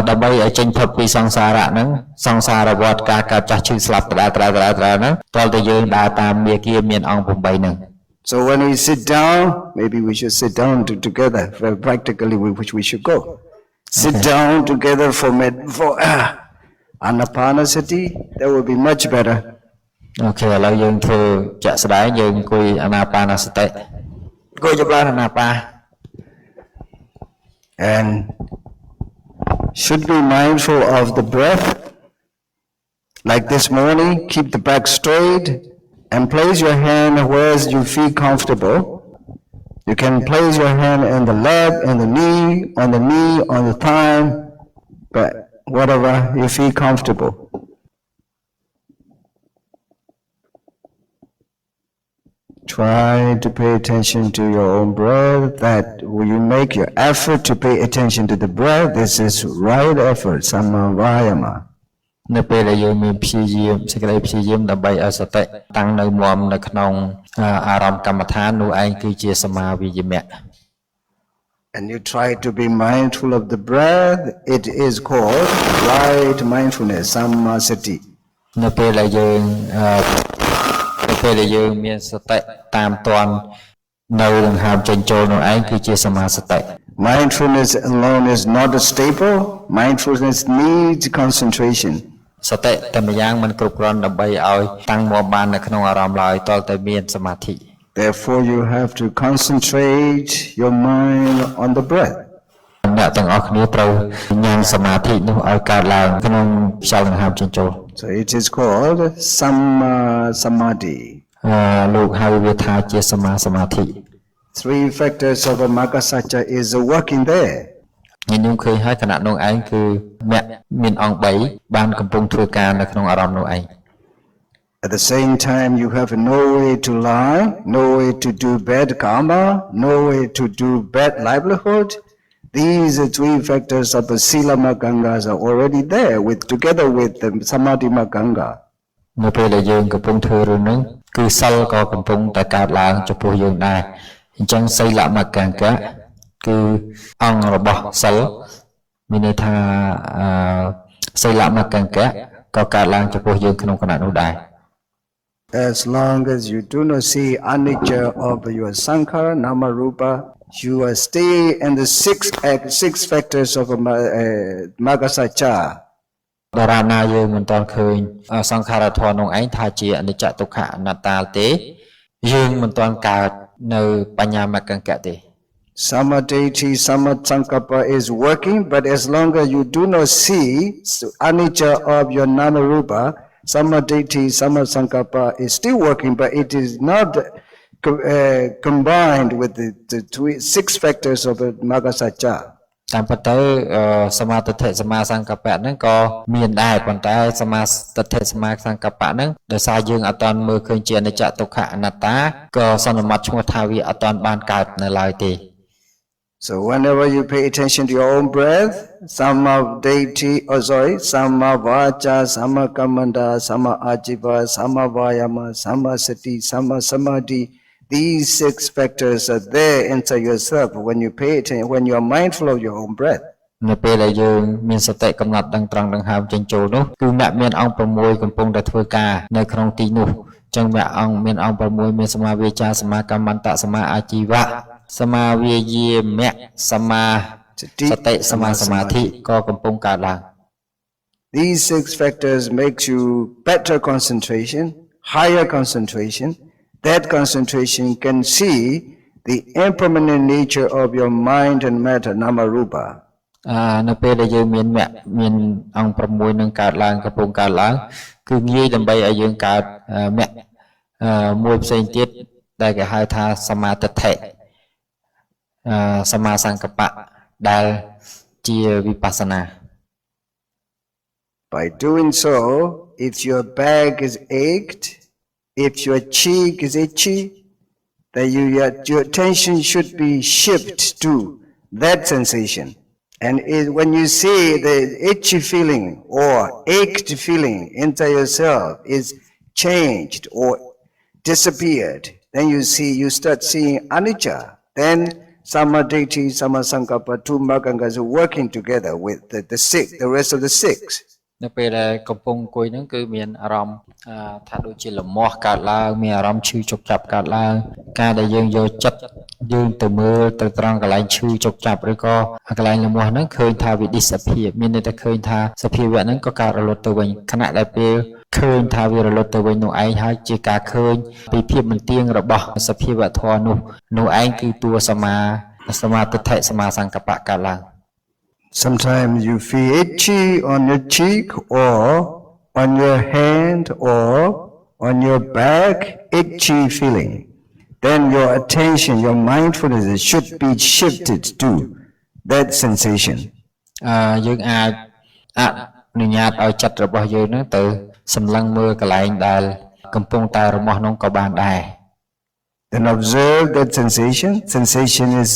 ដើម្បីឲ្យចេញផុតពីសង្សារៈហ្នឹងសង្សារវដ្តការកើតចាស់ឈឺស្លាប់ដដែលហ្នឹងតើតើយើងដើរតាមមាគ៌ាមានអង្គ8ហ្នឹង So when we sit down, maybe we should sit down together. Well, practically, which we should go. Sit down together for Anapanasati. That would be much better. អូខេឥឡូវយើងធ្វើជាក់ស្ដែងយើងអង្គុយអាណាបាណសតិអង្គុយចម្រើនអាណាបា And should be mindful of the breath. Like this morning, keep the back straight and place your hand where you feel comfortable. You can place your hand in the leg, in the knee, on the thigh, but whatever you feel comfortable. Try to pay attention to your own breath. That when you make your effort to pay attention to the breath, this is right effort, samma vayama. នៅពេលដែលយើងមានព្យាយាមសេចក្តីព្យាយាមដើម្បីឲ្យសតិតាំងនៅមាំនៅក្នុងអារម្មណ៍កម្មដ្ឋាននោះឯងគឺជាសមាវិយមៈ And you try to be mindful of the breath, it is called right mindfulness, sammasati. នៅពេលដែលយើងមានសតិតាមទាន់នៅដង្ហើមចេញចូលនោះឯងគឺជាសមាសតិ Mindfulness alone is not a staple. Mindfulness needs concentration. សតិតែម្យ៉ាងមិនគ្រប់គ្រាន់ដើម្បីឲ្យតាំងមាំបាននៅក្នុងអារម្មណ៍ឡើយតើតែមានសមាធិ Therefore you have to concentrate your mind on the breath. អ្នកទាំងអស់គ្នាត្រូវញ៉ាំងសមាធិនោះឲ្យកើតឡើងក្នុងខ្យល់ដង្ហើមចេញចូល So it is called samma samadhi. លោកហៅវាថាជាសមាសមាធិ Three factors of a Maggasacha is working there. ញញោមឃើញហើយគណៈនោះឯងគឺមគ្គមានអង្គ3បានកំពុងធ្វើការនៅក្នុងអារម្មណ៍នោះឯង At the same time, you have no way to lie, no way to do bad karma, no way to do bad livelihood. These three factors of the Sila Magangas are already there together with the Samadhi Maganga. នៅពេលដែលយើងកំពុងធ្វើរឿងហ្នឹងគឺសិលក៏កំពុងតែកើតឡើងចំពោះយើងដែរអញ្ចឹងសីលមកង្កៈគឺអង្គរបស់សិលមានន័យថាសីលមកង្កៈក៏កើតឡើងចំពោះយើងក្នុងគណៈនោះដែរ As long as you do not see anicca of your sankhara, nama rupa, you are stay in the six factors of Magasacca. ដរាបណាយើងមិនទាន់ឃើញសង្ខារធម៌នោះឯងថាជាអនិច្ចទុក្ខអនត្តាទេយើងមិនទាន់កើតនៅបញ្ញាមកង្កៈទេ Samadhi, Samadsankappa is working, but as long as you do not see anicca of your nama rupa, Samadhi, Samadsankappa is still working, but it is not combined with the six factors of Magasacca. តាមពិតទៅសមាធិសមាសង្កប្បៈហ្នឹងក៏មានដែរប៉ុន្តែសមាធិសមាសង្កប្បៈហ្នឹងដោយសារយើងអត់ទាន់មើលឃើញជាអនិច្ចទុក្ខអនត្តាក៏សន្មតឈ្មោះថាវាអត់ទាន់បានកើតនៅឡើយទេ So whenever you pay attention to your own breath, Samma Deity, Samma Vacha, Samma Kamanda, Samma Ajiva, Samma Vayama, Samma Sati, Samma Samadhi, these six factors are there inside yourself when you pay attention, when you are mindful of your own breath. នៅពេលដែលយើងមានសតិកំណត់ដឹងត្រង់ដង្ហើមចេញចូលនោះគឺមគ្គមានអង្គ6កំពុងតែធ្វើការនៅក្នុងទីនោះអញ្ចឹងមគ្គអង្គមានអង្គ6មានសមាវាចាសមាកម្មន្តសមាអាជីវៈសមាវាយាមគ្គសមាសតិសមាសមាធិក៏កំពុងកើតឡើង These six factors makes you better concentration, higher concentration. That concentration can see the impermanent nature of your mind and matter, nama rupa. នៅពេលដែលយើងមានមគ្គមានអង្គ6នឹងកើតឡើងកំពុងកើតឡើងគឺងាយដើម្បីឲ្យយើងកើតមគ្គមួយផ្សេងទៀតដែលគេហៅថាសមាទិដ្ឋិសមាសង្កប្បៈដែលជាវិបស្សនា By doing so, if your back is ached, if your cheek is itchy, then your attention should be shifted to that sensation. And when you see the itchy feeling or ached feeling inside yourself is changed or disappeared, then you start seeing anicca. Then Samadhi, Samasankappa, two Magangas are working together with the rest of the six. នៅពេលដែលកំពុងអង្គុយហ្នឹងគឺមានអារម្មណ៍ថាដូចជាលមាស់កើតឡើងមានអារម្មណ៍ឈឺចុកចាប់កើតឡើងការដែលយើងយកចិត្តយើងទៅមើលទៅត្រង់កន្លែងឈឺចុកចាប់ឬក៏កន្លែងលមាស់ហ្នឹងឃើញថាវា disappear មានន័យថាឃើញថាសភាវៈហ្នឹងក៏កើតរលត់ទៅវិញខណៈដែលពេលឃើញថាវារលត់ទៅវិញនោះឯងហើយជាការឃើញពីភាពមិនទៀងរបស់សភាវៈធម៌នោះឯងគឺតួសមាទិដ្ឋិសមាសង្កប្បៈកើតឡើង Sometimes you feel itchy on your cheek or on your hand or on your back, itchy feeling. Then your attention, your mindfulness should be shifted to that sensation. យើងអាចអនុញ្ញាតឲ្យចិត្តរបស់យើងហ្នឹងទៅសម្លឹងមើលកន្លែងដែលកំពុងតែរមាស់នោះក៏បានដែរ Then observe that sensation. Sensation is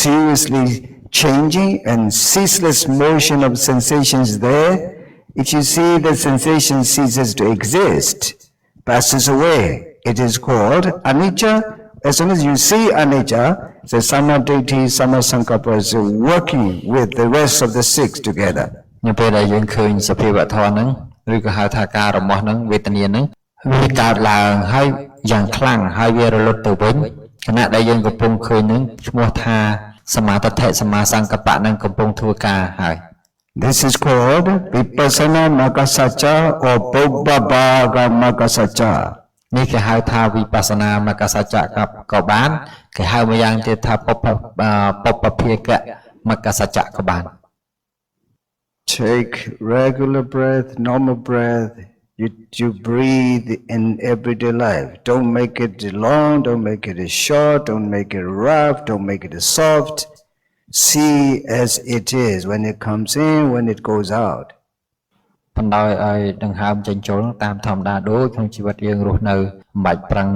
seriously changing and ceaseless motion of sensations there. If you see that sensation ceases to exist, passes away, it is called anicca. As soon as you see anicca, the Samadhi, Samasankappa is working with the rest of the six together. នៅពេលដែលយើងឃើញសភាវៈធម៌ហ្នឹងឬក៏ហៅថាការរមាស់ហ្នឹងវេទនាហ្នឹងវាកើតឡើងហើយយ៉ាងខ្លាំងហើយវារលត់ទៅវិញខណៈដែលយើងកំពុងឃើញហ្នឹងឈ្មោះថាសមាទិដ្ឋិសមាសង្កប្បៈហ្នឹងកំពុងធ្វើការហើយ This is called Vipassana Magasacca or Bobbabaga Magasacca. នេះគេហៅថាវិបស្សនាមកសច្ចៈក៏បានគេហៅមួយយ៉ាងទៀតថាពុបភាកៈមកសច្ចៈក៏បាន Take regular breath, normal breath. You breathe in everyday life. Don't make it long, don't make it short, don't make it rough, don't make it soft. see as it is when it comes in, when it goes out. បណ្ដោយឲ្យដង្ហើមចេញចូលតាមធម្មតាដូចក្នុងជីវិតយើងរស់នៅមិនបាច់ប្រឹង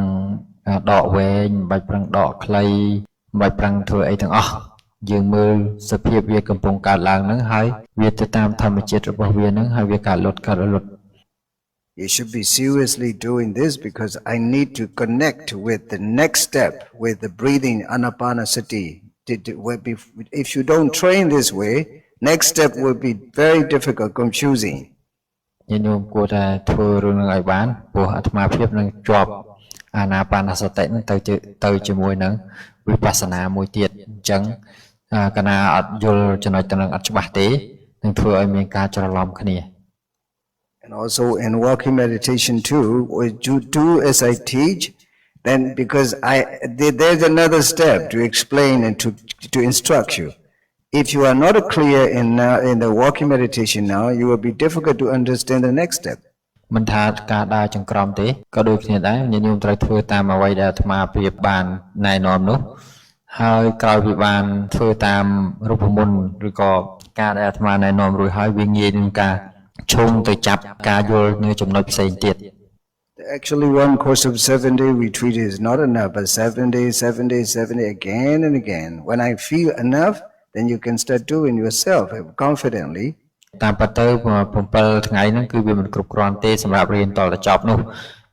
ដកវែងមិនបាច់ប្រឹងដកខ្លីមិនបាច់ប្រឹងធ្វើអីទាំងអស់យើងមើលសភាពវាកំពុងកើតឡើងហ្នឹងហើយវាទៅតាមធម្មជាតិរបស់វាហ្នឹងហើយវាកើតលត់កើតលត់ You should be seriously doing this because I need to connect with the next step with the breathing anapanasati. If you don't train this way, next step will be very difficult, confusing. ញាតិញោមគួរតែធ្វើរឿងហ្នឹងឲ្យបានព្រោះអាត្មាភាពនឹងជាប់អាណាបានសតិហ្នឹងទៅជាមួយនឹងវិបស្សនាមួយទៀតអញ្ចឹងកាលណាអត់យល់ចំណុចទាំងហ្នឹងអត់ច្បាស់ទេនឹងធ្វើឲ្យមានការច្រឡំគ្នា And also in walking meditation too, you do as I teach, then because there's another step to explain and to instruct you. If you are not clear in the walking meditation now, you will be difficult to understand the next step. មិនថាការដើរចង្ក្រមទេក៏ដូចគ្នាដែរញាតិញោមត្រូវធ្វើតាមអ្វីដែលអាត្មាប្រៀបបានណែនាំនោះហើយក្រោយពីបានធ្វើតាមរូបមន្តឬក៏ការដែលអាត្មាណែនាំរួចហើយវាងាយនឹងការឈុំទៅចាប់ការយល់នៅចំណុចផ្សេងទៀត Actually, one course of 7-day retreat is not enough, but 7 days, 7 days, 7 days, again and again. When I feel enough, then you can start doing yourself confidently. តាមពិតទៅ7ថ្ងៃហ្នឹងគឺវាមិនគ្រប់គ្រាន់ទេសម្រាប់រៀនតទៅចប់នោះ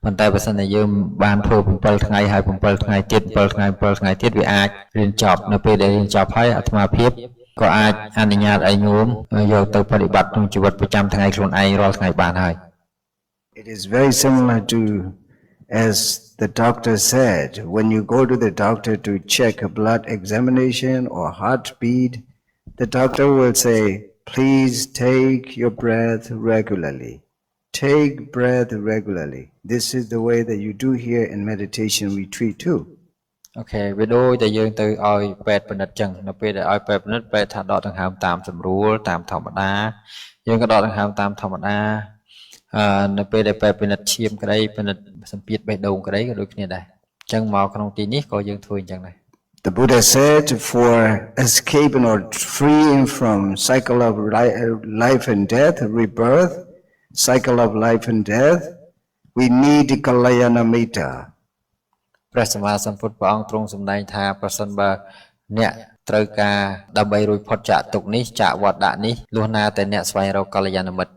ប៉ុន្តែបើសិនជាយើងបានធ្វើ7ថ្ងៃហើយ7ថ្ងៃទៀត7ថ្ងៃទៀតវាអាចរៀនចប់នៅពេលដែលរៀនចប់ហើយអាត្មាភាពក៏អាចអនុញ្ញាតឲ្យញោមយកទៅបប្រតិបត្តិក្នុងជីវិតប្រចាំថ្ងៃខ្លួនឯងរាល់ថ្ងៃបានហើយ It is very similar to as the doctor said, when you go to the doctor to check a blood examination or heartbeat, the doctor will say, please take your breath regularly. Take breath regularly. This is the way that you do here in meditation retreat too. អូខេវាដូចតែយើងទៅឲ្យពេទ្យពិនិត្យចឹងនៅពេលដែលឲ្យពេទ្យពិនិត្យពេទ្យថាដកដង្ហើមតាមស្រួលតាមធម្មតាយើងក៏ដកដង្ហើមតាមធម្មតានៅពេលដែលពេទ្យពិនិត្យឈាមក្តីពិនិត្យសម្ពាធបេះដូងក្តីក៏ដូចគ្នាដែរអញ្ចឹងមកក្នុងទីនេះក៏យើងធ្វើអញ្ចឹងដែរ The Buddha said for escaping or freeing from cycle of life and death, rebirth, cycle of life and death, we need Kalyana Mitta. ព្រះសម្មាសម្ពុទ្ធព្រះអង្គទ្រង់សម្ដែងថាប្រសិនបើអ្នកត្រូវការដើម្បីរួចផុតចាកទុក្ខនេះចាកវត្តនេះលុះណាតែអ្នកស្វែងរកកល្យាណមិត្ត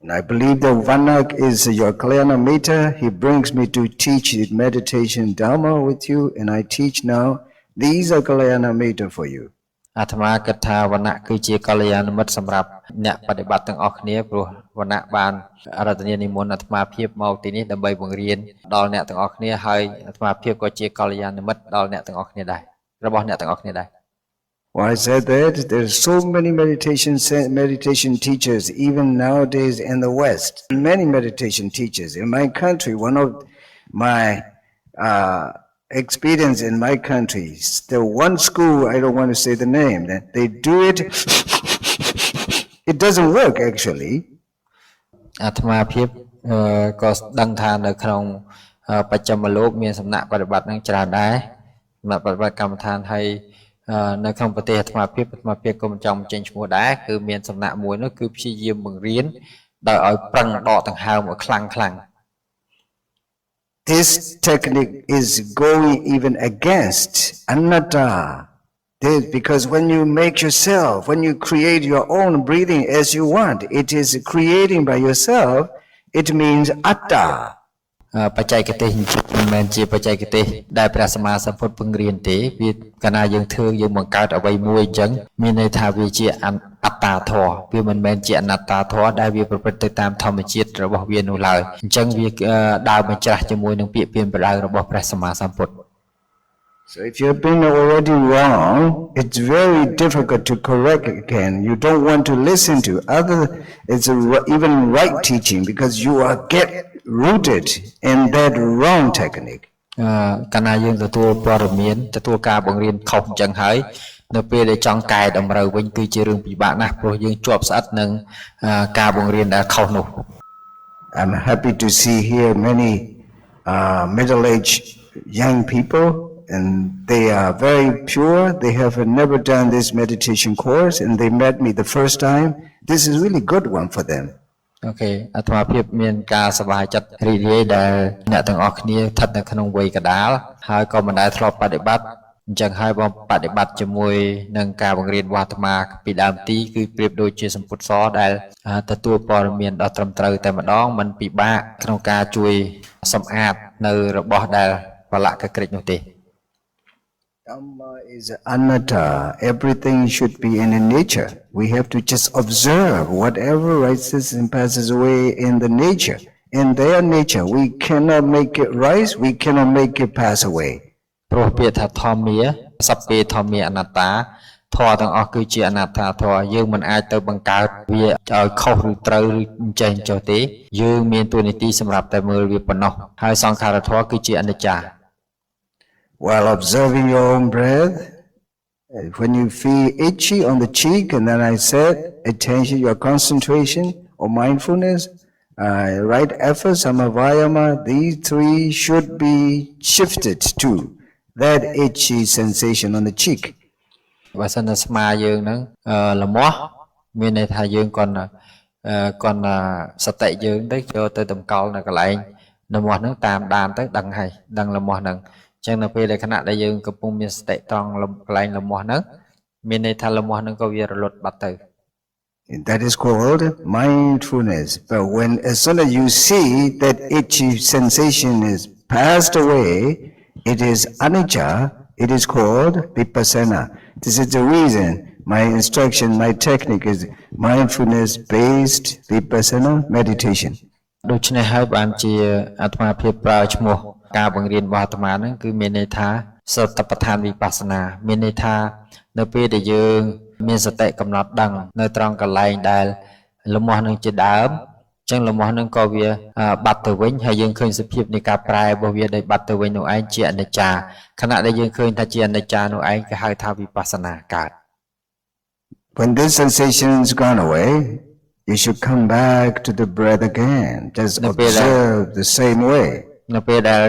And I believe that Vanak is your Kalyana Mitta. He brings me to teach meditation Dharma with you, and I teach now. These are Kalyana Mitta for you. អាត្មាគិតថាវណ្ណៈគឺជាកល្យាណមិត្តសម្រាប់អ្នកបដិបត្តិទាំងអស់គ្នាព្រោះវណ្ណៈបានអរតនានិមន្តអាត្មាភាពមកទីនេះដើម្បីបង្រៀនដល់អ្នកទាំងអស់គ្នាហើយអាត្មាភាពក៏ជាកល្យាណមិត្តដល់អ្នកទាំងអស់គ្នាដែររបស់អ្នកទាំងអស់គ្នាដែរ Why I said that? There's so many meditation teachers even nowadays in the West. Many meditation teachers in my country. One of my experience in my country, the one school, I don't want to say the name, that they do it, it doesn't work actually. អាត្មាភាពក៏ដឹងថានៅក្នុងបច្ចុប្បន្នលោកមានសំណាក់បដិបត្តិនឹងច្រើនដែរសំណាក់បដិបត្តិកម្មដ្ឋានហើយនៅក្នុងប្រទេសអាត្មាភាពក៏មិនចង់ចេញឈ្មោះដែរគឺមានសំណាក់មួយនោះគឺព្យាយាមបង្រៀនដោយឲ្យប្រឹងដកដង្ហើមឲ្យខ្លាំង This technique is going even against anatta. Because when you make yourself, when you create your own breathing as you want, it is creating by yourself, it means atta. បច្ចេកទេសមិនមែនជាបច្ចេកទេសដែលព្រះសម្មាសម្ពុទ្ធបង្រៀនទេវាកាលណាយើងធ្វើយើងបង្កើតអ្វីមួយអញ្ចឹងមានន័យថាវាជាអត្តាធម៌វាមិនមែនជាអនត្តាធម៌ដែលវាប្រព្រឹត្តទៅតាមធម្មជាតិរបស់វានោះឡើយអញ្ចឹងវាដើរបញ្ច្រាស់ជាមួយនឹងពាក្យពាក្យប្រដៅរបស់ព្រះសម្មាសម្ពុទ្ធ So if you've been already wrong, it's very difficult to correct again. You don't want to listen to it's even right teaching because you are get rooted in that wrong technique. កាលណាយើងទទួលព័ត៌មានទទួលការបង្រៀនខុសអញ្ចឹងហើយនៅពេលដែលចង់កែតម្រូវវិញគឺជារឿងពិបាកណាស់ព្រោះយើងជាប់ស្អិតនឹងការបង្រៀនដែលខុសនោះ I'm happy to see here many middle-aged young people and they are very pure. They have never done this meditation course and they met me the first time. This is really good one for them. អូខេអាត្មាភាពមានការសប្បាយចិត្តរីករាយដែលអ្នកទាំងអស់គ្នាស្ថិតនៅក្នុងវ័យកណ្ដាលហើយក៏មិនដែលធ្លាប់បដិបត្តិអញ្ចឹងហើយបងបដិបត្តិជាមួយនឹងការបង្រៀនរបស់អាត្មាពីដើមទីគឺប្រៀបដូចជាសម្ពុទ្ធសដែលទទួលព័ត៌មានដ៏ត្រឹមត្រូវតែម្ដងមិនពិបាកក្នុងការជួយសម្អាតនៅរបស់ដែលប្រឡាក់កក្រិចនោះទេ Dhamma is anatta. Everything should be in nature. We have to just observe whatever rises and passes away in the nature. In their nature, we cannot make it rise, we cannot make it pass away. ព្រោះពាក្យថាធម្មាសព្វេធម្មាអនត្តាធម៌ទាំងអស់គឺជាអនត្តាធម៌យើងមិនអាចទៅបង្កើតវាឲ្យខុសឬត្រូវឬចេះចុះទេយើងមានតួនាទីសម្រាប់តែមើលវាប៉ុណ្ណោះហើយសង្ខារធម៌គឺជាអនិច្ចា While observing your own breath, when you feel itchy on the cheek, and then I said, attention, your concentration or mindfulness, right effort, samavayama, these three should be shifted to that itchy sensation on the cheek. បើសិនតែស្មាយើងហ្នឹងលមាស់មានន័យថាយើងគាត់សតិយើងទៅចូលទៅតម្កល់នៅកន្លែងលមាស់ហ្នឹងតាមដានទៅដឹងហើយដឹងលមាស់ហ្នឹងអញ្ចឹងនៅពេលដែលខណៈដែលយើងកំពុងមានសតិត្រង់កន្លែងលមាស់ហ្នឹងមានន័យថាលមាស់ហ្នឹងក៏វារលត់បាត់ទៅ That is called mindfulness. But when as soon as you see that itchy sensation is passed away, it is anicca, it is called vipassana. This is the reason my instruction, my technique is mindfulness-based vipassana meditation. ដូច្នេះហើយបានជាអាត្មាភាពប្រើឈ្មោះការបង្រៀនរបស់អាត្មាហ្នឹងគឺមានន័យថាសតបដ្ឋានវិបស្សនាមានន័យថានៅពេលដែលយើងមានសតិកំណត់ដឹងនៅត្រង់កន្លែងដែលលមាស់នឹងជាដើមអញ្ចឹងលមាស់នឹងក៏វាបាត់ទៅវិញហើយយើងឃើញសភាពនៃការប្រែរបស់វាដែលបាត់ទៅវិញនោះឯងជាអនិច្ចាខណៈដែលយើងឃើញថាជាអនិច្ចានោះឯងគេហៅថាវិបស្សនាកើត When this sensation is gone away, you should come back to the breath again. Just observe the same way. នៅពេលដែល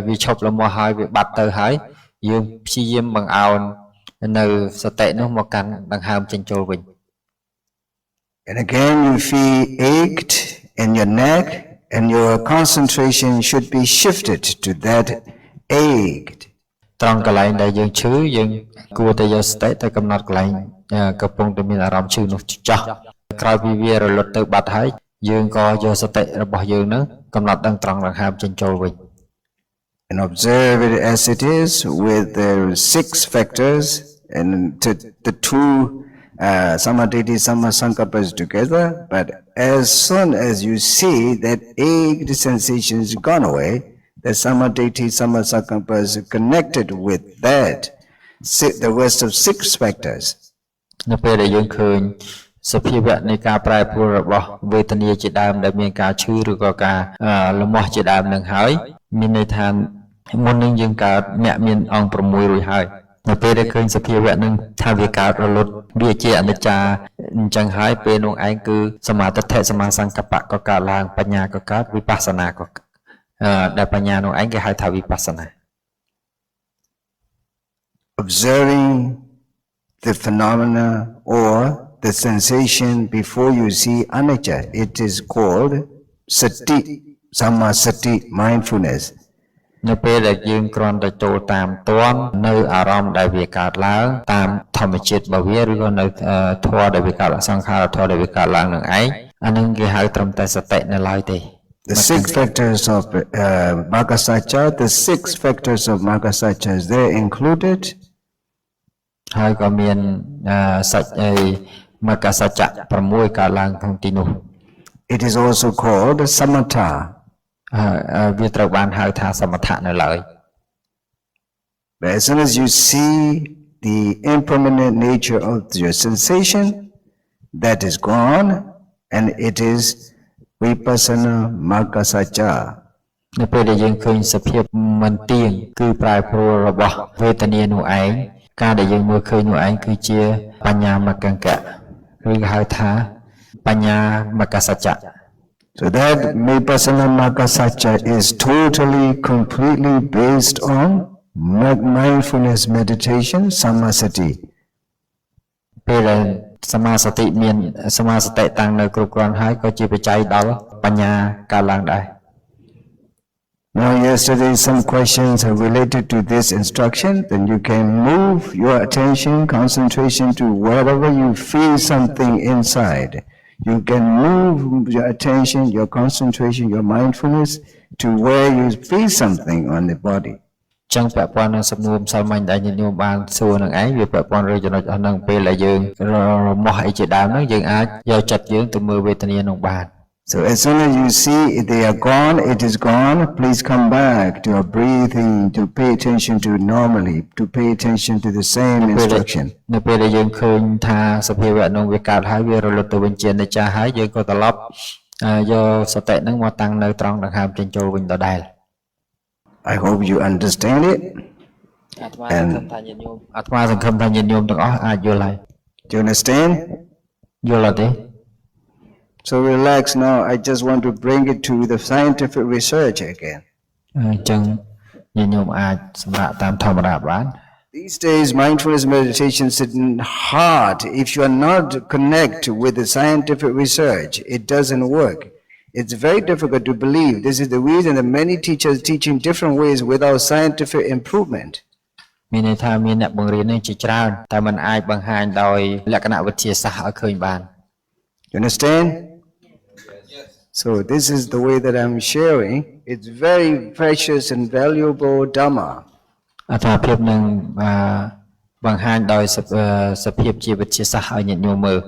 វាឈប់លមាស់ហើយវាបាត់ទៅហើយយើងព្យាយាមបង្អោននៅសតិនោះមកកាន់ដង្ហើមចេញចូលវិញ And again you feel ached in your neck and your concentration should be shifted to that ached. ត្រង់កន្លែងដែលយើងឈឺយើងគួរតែយកសតិទៅកំណត់កន្លែងកំពុងតែមានអារម្មណ៍ឈឺនោះចោះក្រោយពីវារលត់ទៅបាត់ហើយយើងក៏យកសតិរបស់យើងនឹងកំណត់ដឹងត្រង់ដង្ហើមចេញចូលវិញ And observe it as it is with the 6 factors and the two samadhi sammasankappas together. But as soon as you see that ached sensation is gone away, the samadhi sammasankappa is connected with that, the rest of 6 factors. នៅពេលដែលយើងឃើញសភាវៈនៃការប្រែប្រួលរបស់វេទនាជាដើមដែលមានការឈឺឬក៏ការលមាស់ជាដើមនឹងហើយមានន័យថាមុននឹងយើងកើតអ្នកមានអង្គ6រួចហើយនៅពេលដែលឃើញសភាវៈនឹងថាវាកើតរលត់វាជាអនិច្ចាអញ្ចឹងហើយពេលនោះឯងគឺសមាទិដ្ឋិសមាសង្កបៈក៏កើតឡើងបញ្ញាក៏កើតវិបស្សនាក៏ដែលបញ្ញានោះឯងគេហៅថាវិបស្សនា Observing the phenomena or the sensation before you see anicca, it is called sati, sammasati, mindfulness. នៅពេលដែលយើងគ្រាន់តែចូលតាមទាន់នៅអារម្មណ៍ដែលវាកើតឡើងតាមធម្មជាតិរបស់វាឬក៏នៅធម៌ដែលវាកើតសង្ខារធម៌ដែលវាកើតឡើងនឹងឯងអានឹងគេហៅត្រឹមតែសតិនៅឡើយទេ The 6 factors of Maggasacca, the 6 factors of Maggasacca is there included. ហើយក៏មានសាច់មគ្គសច្ចៈ6កើតឡើងក្នុងទីនោះ It is also called samatha. វាត្រូវបានហៅថាសមថៈនៅឡើយ But as soon as you see the impermanent nature of your sensation, that is gone, and it is vipassana maggasacca. នៅពេលដែលយើងឃើញសភាពមិនទៀងគឺប្រែប្រួលរបស់វេទនានោះឯងការដែលយើងមើលឃើញនោះឯងគឺជាបញ្ញាមគ្គង្គៈឬហៅថាបញ្ញាមគ្គសច្ចៈ So that vipassana maggasacca is totally, completely based on mindfulness meditation, samasati. ពេលដែលសមាសតិមានសមាសតិតាំងនៅគ្រប់គ្រាន់ហើយក៏ជាបច្ច័យដល់បញ្ញាកើតឡើងដែរ Now yesterday some questions are related to this instruction, then you can move your attention, concentration to wherever you feel something inside. You can move your attention, your concentration, your mindfulness to where you feel something on the body. ចឹងពាក់ព័ន្ធនឹងសំណួរម្សិលមិញដែលញាតិញោមបានសួរនឹងឯងវាពាក់ព័ន្ធលើចំណុចអស់ហ្នឹងពេលដែលយើងរមាស់អីជាដើមហ្នឹងយើងអាចយកចិត្តយើងទៅមើលវេទនានោះបាន So as soon as you see they are gone, it is gone, please come back to your breathing, to pay attention to it normally, to pay attention to the same instruction. នៅពេលដែលយើងឃើញថាសភាវៈនោះវាកើតហើយវារលត់ទៅវិញជានិច្ចហើយយើងក៏ត្រឡប់យកសតិហ្នឹងមកតាំងនៅត្រង់ដង្ហើមចេញចូលវិញដដែល I hope you understand it. អាត្មាសង្ឃឹមថាញាតិញោមទាំងអស់អាចយល់ហើយ Do you understand? យល់អត់ទេ So relax now. I just want to bring it to the scientific research again. អញ្ចឹងញាតិញោមអាចសម្រាប់តាមធម្មតាបាន These days, mindfulness meditation is hard. If you are not connected with the scientific research, it doesn't work. It's very difficult to believe. This is the reason that many teachers teach in different ways without scientific improvement. មានន័យថាមានអ្នកបង្រៀននឹងជាច្រើនតែมันអាចបង្ហាញដោយលក្ខណៈវិទ្យាសាស្ត្រឲ្យឃើញបាន You understand? So this is the way that I'm sharing. It's very precious and valuable Dhamma. អត្ថប្រយោជន៍នឹងបង្ហាញដោយសភាពជាវិទ្យាសាស្ត្រឲ្យញាតិញោមមើល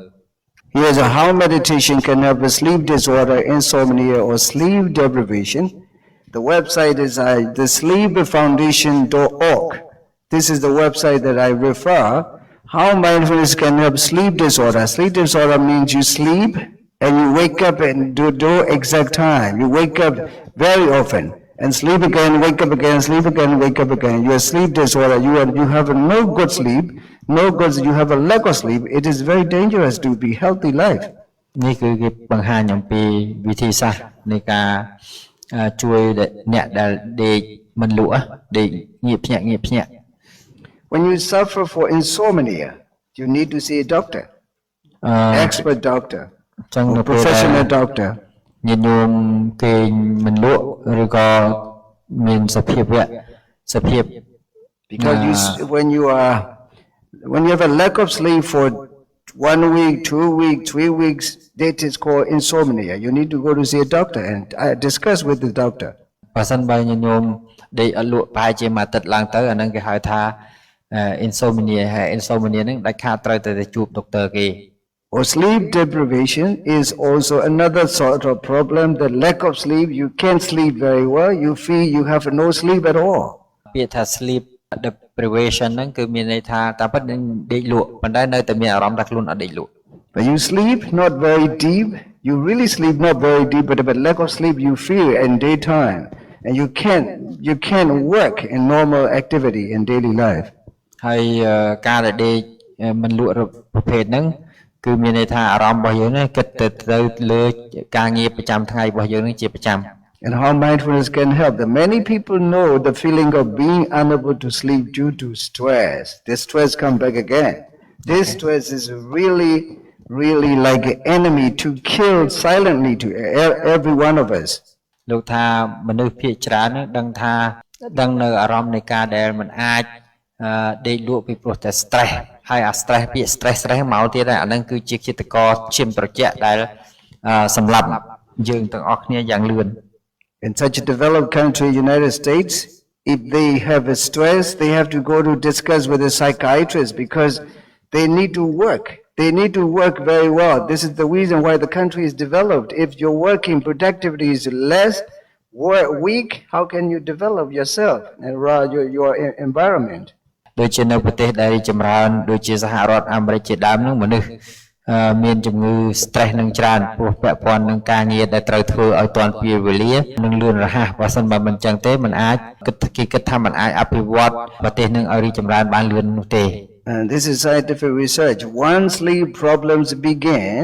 Here's how meditation can help with sleep disorder, insomnia, or sleep deprivation. The website is thesleepfoundation.org. This is the website that I refer. How mindfulness can help sleep disorder. Sleep disorder means you sleep and you wake up and do exact time. You wake up very often and sleep again, wake up again, sleep again, wake up again. You are sleep disorder. You have no good sleep. You have a lack of sleep. It is very dangerous to be healthy life. នេះគឺគេបង្ហាញអំពីវិធីសាស្ត្រនៃការជួយអ្នកដែលដេកមិនលក់ដេកងាកភ្ញាក់ When you suffer for insomnia, you need to see a doctor, expert doctor, or professional doctor. ញាតិញោមគេមិនលក់ឬក៏មានសភាព Because when you have a lack of sleep for 1 week, 2 weeks, 3 weeks, that is called insomnia. You need to go to see a doctor and discuss with the doctor. បើសិនបើញាតិញោមដេកអត់លក់ប្រហែលជាមួយអាទិត្យឡើងទៅអាហ្នឹងគេហៅថា insomnia ហើយ insomnia ហ្នឹងដាច់ខាតត្រូវតែជួបដុកទ័រគេ Or sleep deprivation is also another sort of problem. The lack of sleep, you can't sleep very well. You feel you have no sleep at all. ពាក្យថា sleep deprivation ហ្នឹងគឺមានន័យថាតាមពិតនឹងដេកលក់ប៉ុន្តែនៅតែមានអារម្មណ៍ថាខ្លួនអត់ដេកលក់ When you sleep not very deep, you really sleep not very deep, but with lack of sleep you feel in daytime, and you can't work in normal activity in daily life. ហើយការដែលដេកមិនលក់ប្រភេទហ្នឹងគឺមានន័យថាអារម្មណ៍របស់យើងហ្នឹងគិតទៅលើការងារប្រចាំថ្ងៃរបស់យើងហ្នឹងជាប្រចាំ And how mindfulness can help. Many people know the feeling of being unable to sleep due to stress. This stress come back again. This stress is really like an enemy to kill silently to every one of us. លោកថាមនុស្សភាគច្រើនហ្នឹងដឹងនៅអារម្មណ៍នៃការដែលមិនអាចដេកលក់ពីព្រោះតែ stress ហើយអា stress ពាក្យ stress មកទៀតអាហ្នឹងគឺជាឃាតករឈាមត្រជាក់ដែលសម្លាប់យើងទាំងអស់គ្នាយ៉ាងលឿន In such a developed country, United States, if they have a stress, they have to go to discuss with a psychiatrist because they need to work. They need to work very well. This is the reason why the country is developed. If your working productivity is less, weak, how can you develop yourself and your environment? ដូចជានៅប្រទេសដែលចម្រើនដូចជាសហរដ្ឋអាមេរិកជាដើមហ្នឹងមនុស្សមានជំងឺ stress នឹងច្រើនព្រោះពាក់ព័ន្ធនឹងការងារដែលត្រូវធ្វើឲ្យទាន់ពេលវេលានិងលឿនរហ័សបើមិនបើមិនចឹងទេมันអាចគិតថាมันអាចអភិវឌ្ឍប្រទេសនឹងឲ្យរីកចម្រើនបានលឿននោះទេ And this is scientific research. Once sleep problems begin,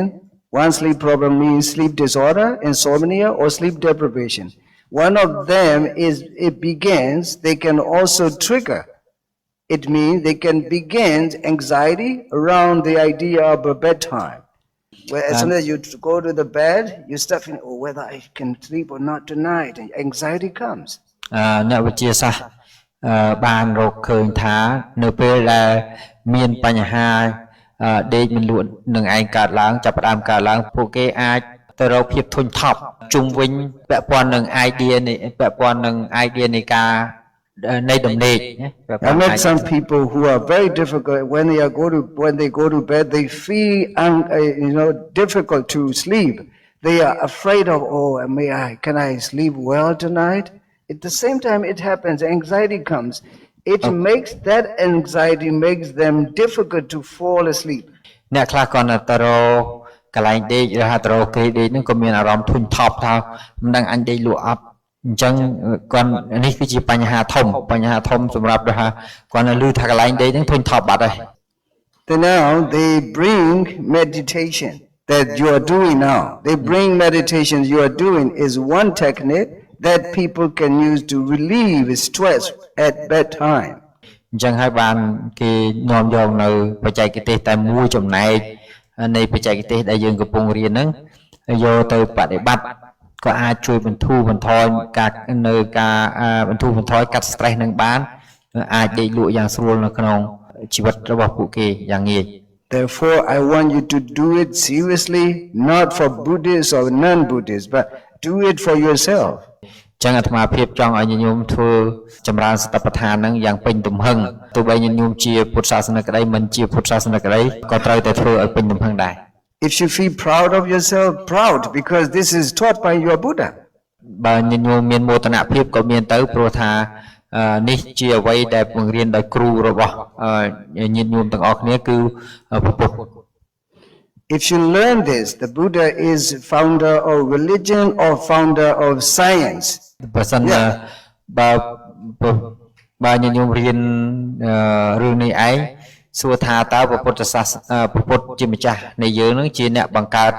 one sleep problem means sleep disorder, insomnia, or sleep deprivation. One of them is it begins, they can also trigger. It means they can begin anxiety around the idea of a bedtime. Where as soon as you go to the bed, you start thinking, oh, whether I can sleep or not tonight, and anxiety comes. អ្នកវិទ្យាសាស្ត្របានរកឃើញថានៅពេលដែលមានបញ្ហាដេកមិនលក់នឹងឯងកើតឡើងចាប់ផ្ដើមកើតឡើងពួកគេអាចទៅរកភាពធុញថប់ជុំវិញពាក់ព័ន្ធនឹង idea នៃការនៃដំណេក I met some people who are very difficult when they go to bed. They feel difficult to sleep. They are afraid of can I sleep well tonight? At the same time, it happens. Anxiety comes. It makes them difficult to fall asleep. អ្នកខ្លះគាត់ទៅរកកន្លែងដេកឬហៅទៅរកគេដេកហ្នឹងក៏មានអារម្មណ៍ធុញថប់ថាមិនដឹងអញដេកលក់អត់អញ្ចឹងគាត់នេះគឺជាបញ្ហាធំសម្រាប់ថាគាត់នៅឮថាកន្លែងដេកហ្នឹងធុញថប់បាត់ហើយ Then now they bring meditation that you are doing now. They bring meditation you are doing is one technique that people can use to relieve stress at bedtime. អញ្ចឹងហើយបានគេនាំយកនៅបច្ចេកទេសតែមួយចំណែកនៃបច្ចេកទេសដែលយើងកំពុងរៀនហ្នឹងយកទៅបដិបត្តិក៏អាចជួយបន្ធូរបន្ថយកាត់ stress នឹងបានអាចដេកលក់យ៉ាងស្រួលនៅក្នុងជីវិតរបស់ពួកគេយ៉ាងងាយ Therefore, I want you to do it seriously, not for Buddhists or non-Buddhists, but do it for yourself. ចឹងអាត្មាភាពចង់ឲ្យញាតិញោមធ្វើចម្រើនសតិប្បដ្ឋានហ្នឹងយ៉ាងពេញទំហឹងទោះបីញាតិញោមជាពុទ្ធសាសនិកក្តីមិនជាពុទ្ធសាសនិកក្តីក៏ត្រូវតែធ្វើឲ្យពេញទំហឹងដែរ If you feel proud of yourself, proud because this is taught by your Buddha. បើញាតិញោមមានមោទនភាពក៏មានទៅព្រោះថានេះជាអ្វីដែលបង្រៀនដោយគ្រូរបស់ញាតិញោមទាំងអស់គ្នាគឺពុទ្ធ If you learn this, the Buddha is founder of religion or founder of science. បើសិនបើញាតិញោមរៀនរឿងនេះឯងសួរថាតើពុទ្ធសាសនាពុទ្ធជាម្ចាស់នៃយើងនឹងជាអ្នកបង្កើត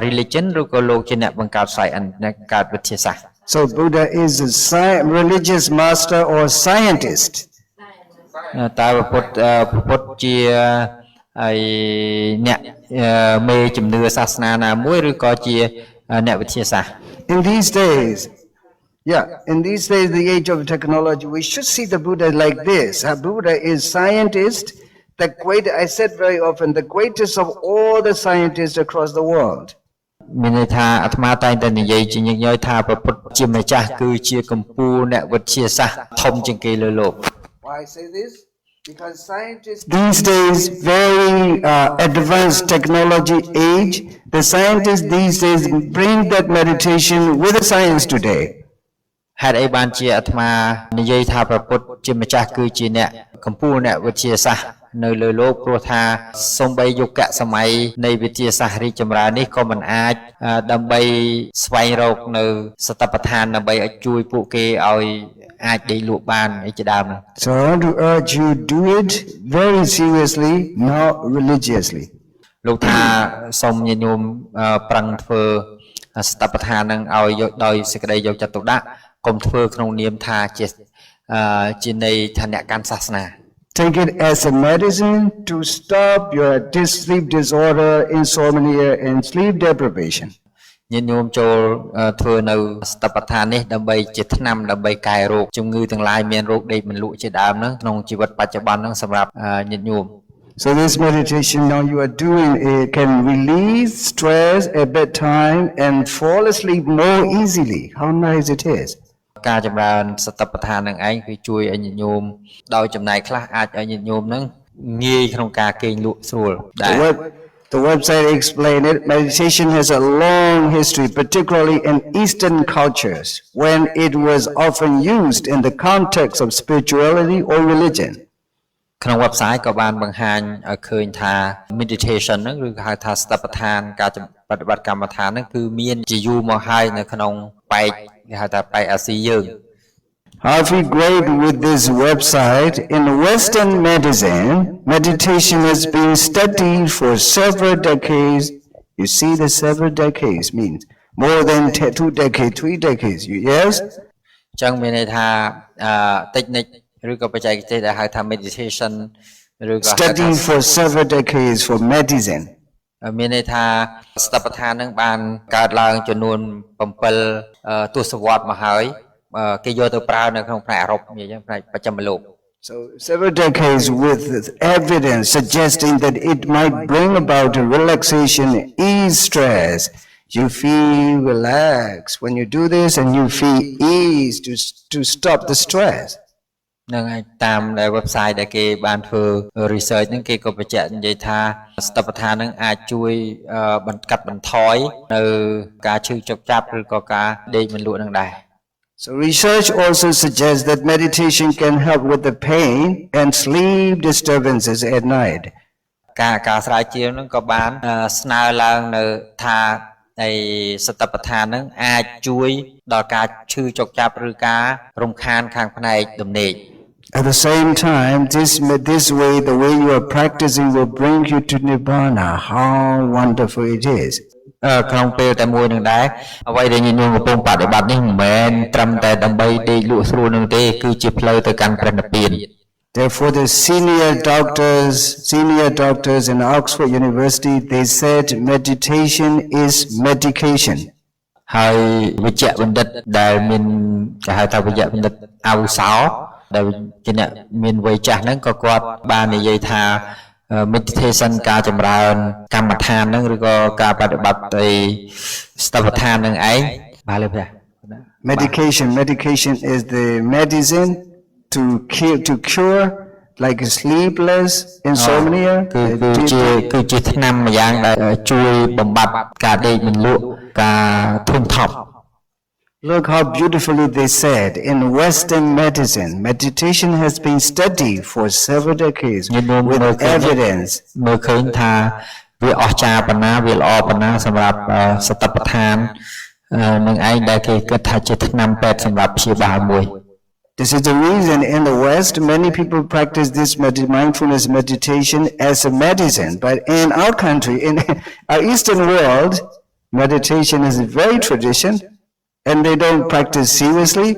religion ឬក៏លោកជាអ្នកបង្កើត science អ្នកកើតវិទ្យាសាស្ត្រ So Buddha is a religious master or scientist. តើពុទ្ធជាអ្នកមេជំនឿសាសនាណាមួយឬក៏ជាអ្នកវិទ្យាសាស្ត្រ In these days, the age of technology, we should see the Buddha like this. Buddha is scientist, I said very often, the greatest of all the scientists across the world. មានន័យថាអាត្មាតែងតែនិយាយជាញឹកញាប់ថាព្រះពុទ្ធជាម្ចាស់គឺជាកម្ពុជាអ្នកវិទ្យាសាស្ត្រធំជាងគេលើលោក Why I say this? Because scientists these days, very advanced technology age, the scientists these days bring that meditation with the science today. ហេតុអីបានជាអាត្មានិយាយថាព្រះពុទ្ធជាម្ចាស់គឺជាអ្នកកម្ពុជាអ្នកវិទ្យាសាស្ត្រនៅលើលោកព្រោះថាសំបីយុគសម័យនៃវិទ្យាសាស្ត្ររីកចម្រើននេះក៏មិនអាចដើម្បីស្វែងរកនៅសតិប្បដ្ឋានដើម្បីឲ្យជួយពួកគេឲ្យអាចដេកលក់បានអីជាដើម So I want to urge you do it very seriously, not religiously. លោកថាសូមញាតិញោមប្រឹងធ្វើសតិប្បដ្ឋាននឹងឲ្យយកដោយសេចក្តីយកចិត្តទុកដាក់កុំធ្វើក្នុងនាមថាជានៃឋានៈកាន់សាសនា Take it as a medicine to stop your sleep disorder, insomnia, and sleep deprivation. ញាតិញោមចូលធ្វើនៅសតិប្បដ្ឋាននេះដើម្បីជាថ្នាំដើម្បីកែរោគជំងឺទាំងឡាយមានរោគដេកមិនលក់ជាដើមហ្នឹងក្នុងជីវិតបច្ចុប្បន្នហ្នឹងសម្រាប់ញាតិញោម So this meditation now you are doing it can release stress at bedtime and fall asleep more easily. How nice it is. ការចម្រើនសតិប្បដ្ឋាននឹងឯងគឺជួយឲ្យញាតិញោមដោយចំណែកខ្លះអាចឲ្យញាតិញោមហ្នឹងងាយក្នុងការគេងលក់ស្រួលដែរ The website explained it. Meditation has a long history, particularly in Eastern cultures, when it was often used in the context of spirituality or religion. ក្នុង website ក៏បានបង្ហាញឲ្យឃើញថា meditation ហ្នឹងឬហៅថាសតិប្បដ្ឋានការបប្រតិបត្តិកម្មដ្ឋានហ្នឹងគឺមានជាយូរមកហើយនៅក្នុងបែកគេហៅថាបែកអាស៊ីយើង I feel great with this website. In Western medicine, meditation has been studied for several decades. You see, the several decades means more than 2 decades, 3 decades. Yes? ចឹងមានន័យថាtechnique ឬក៏បច្ចេកទេសដែលហៅថា meditation ឬក៏ Studying for several decades for medicine. មានន័យថាស្តបដ្ឋាននឹងបានកើតឡើងចំនួន7ទសវត្សរ៍មកហើយគេយកទៅប្រើនៅក្នុងផ្នែកអឺរ៉ុបនិយាយចឹងផ្នែកបច្ចឹមលោក So several decades with evidence suggesting that it might bring about a relaxation, ease stress. You feel relaxed when you do this and you feel ease to stop the stress. នឹងហើយតាមដែល website ដែលគេបានធ្វើ research ហ្នឹងគេក៏បញ្ជាក់និយាយថាស្តបដ្ឋានហ្នឹងអាចជួយបន្ថយនៅការឈឺចុកចាប់ឬក៏ការដេកមិនលក់នឹងដែរ So research also suggests that meditation can help with the pain and sleep disturbances at night. ការស្រាវជ្រាវហ្នឹងក៏បានស្នើឡើងនៅថាស្តបដ្ឋានហ្នឹងអាចជួយដល់ការឈឺចុកចាប់ឬការរំខានខាងផ្នែកទំនេរ At the same time, this way, the way you are practicing will bring you to Nibbana. How wonderful it is. ក្នុងពេលតែមួយនឹងដែរអ្វីដែលញញកំពុងបដិបត្តិនេះមិនមែនត្រឹមតែដើម្បីដេកលក់ស្រួលនឹងទេគឺជាផ្លូវទៅកាន់ព្រះនិព្វាន Therefore, the senior doctors in Oxford University, they said meditation is medication. ហើយវិជ្ជបណ្ឌិតដែលមានគេហៅថាវិជ្ជបណ្ឌិតអាវុសោដែលជាអ្នកមានវ័យចាស់ហ្នឹងក៏គាត់បាននិយាយថា meditation ការចម្រើនកម្មដ្ឋានហ្នឹងឬក៏ការបដិបត្តិទៅស្តបដ្ឋានហ្នឹងឯងបាទលើព្រះ Medication is the medicine to cure like sleepless insomnia. គឺជាថ្នាំមួយយ៉ាងដែលជួយបំបត្តិការដេកមិនលក់ការធុញថប់ Look how beautifully they said in Western medicine, meditation has been studied for several decades with evidence. មើលឃើញថាវាអស្ចារ្យប៉ុណ្ណាវាល្អប៉ុណ្ណាសម្រាប់ស្តបដ្ឋាននឹងឯងដែលគេគិតថាជាថ្នាំពេទ្យសម្រាប់ព្យាបាលមួយ This is the reason in the West many people practice this mindfulness meditation as a medicine, but in our country, in our Eastern world, meditation is a very tradition. And they don't practice seriously.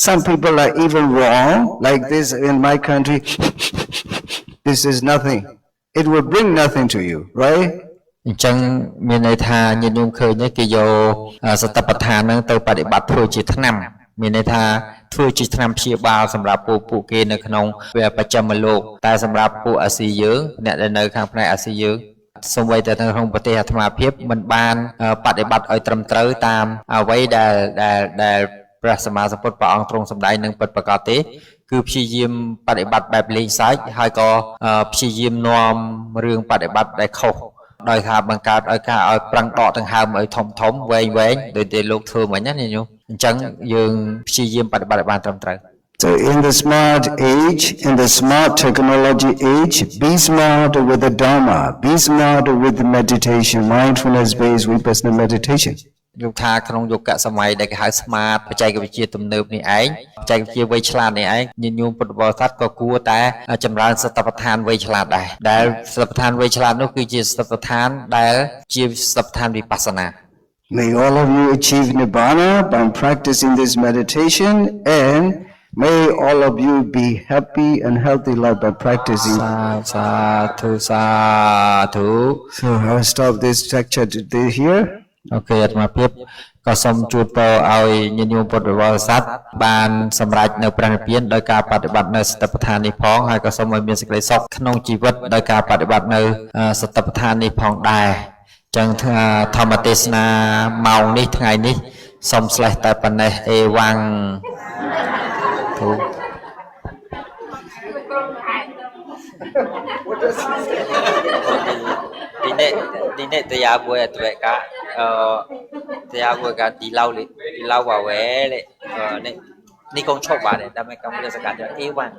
Some people are even wrong, like this in my country. This is nothing. It will bring nothing to you, right? អញ្ចឹងមានន័យថាញាតិញោមឃើញទេគេយកសតបដ្ឋានហ្នឹងទៅបដិបត្តិធ្វើជាថ្នាំមានន័យថាធ្វើជាថ្នាំព្យាបាលសម្រាប់ពួកគេនៅក្នុងបច្ចឹមលោកតែសម្រាប់ពួកអាស៊ីយើងអ្នកដែលនៅខាងផ្នែកអាស៊ីយើងសូម្បីតែនៅក្នុងប្រទេសអាត្មាភាពមិនបានបដិបត្តិឲ្យត្រឹមត្រូវតាមអ្វីដែលព្រះសម្មាសម្ពុទ្ធព្រះអង្គទ្រង់សម្ដែងនឹងពិតប្រាកដទេគឺព្យាយាមបដិបត្តិបែបលេងសើចហើយក៏ព្យាយាមនាំរឿងបដិបត្តិដែលខុសដោយថាបង្កើតឲ្យការឲ្យប្រឹងដកដង្ហើមឲ្យធំវែងដោយតែលោកធ្វើមិញណាញោមអញ្ចឹងយើងព្យាយាមបដិបត្តិឲ្យបានត្រឹមត្រូវ So in the smart age, in the smart technology age, be smart with the Dharma, be smart with the meditation, mindfulness-based vipassana meditation. យកថាក្នុងយុគសម័យដែលគេហៅ smart បច្ចេកវិទ្យាទំនើបនេះឯងបច្ចេកវិទ្យាវៃឆ្លាតនេះឯងញាតិញោមពុទ្ធបរិស័ទក៏គួរតែចម្រើនសតបដ្ឋានវៃឆ្លាតដែរដែលសតបដ្ឋានវៃឆ្លាតនោះគឺជាសតបដ្ឋានដែលជាសតបដ្ឋានវិបស្សនា May all of you achieve Nibbana by practicing this meditation, and may all of you be happy and healthy life by practicing. Sadhu. So I'll stop this lecture today here. អូខេអាត្មាភាពក៏សូមជូនពរឲ្យញាតិញោមពុទ្ធបរិស័ទបានសម្រេចនៅព្រះនិព្វានដោយការបដិបត្តិនៅសតបដ្ឋាននេះផងហើយក៏សូមឲ្យមានសេចក្តីសុខក្នុងជីវិតដោយការបដិបត្តិនៅសតបដ្ឋាននេះផងដែរចឹងធម្មទេសនាម៉ោងនេះថ្ងៃនេះសូមស្លេះតែប៉ុណ្ណេះអេវ៉ាំងធូទីនេះទៅយ៉ាមួយអត់វេកាទៅយ៉ាមួយកាទីឡៅវ៉ាវ៉ែនេះនេះកូនឈប់បាទតែមិនកំពុងសកាត់អេវ៉ាំង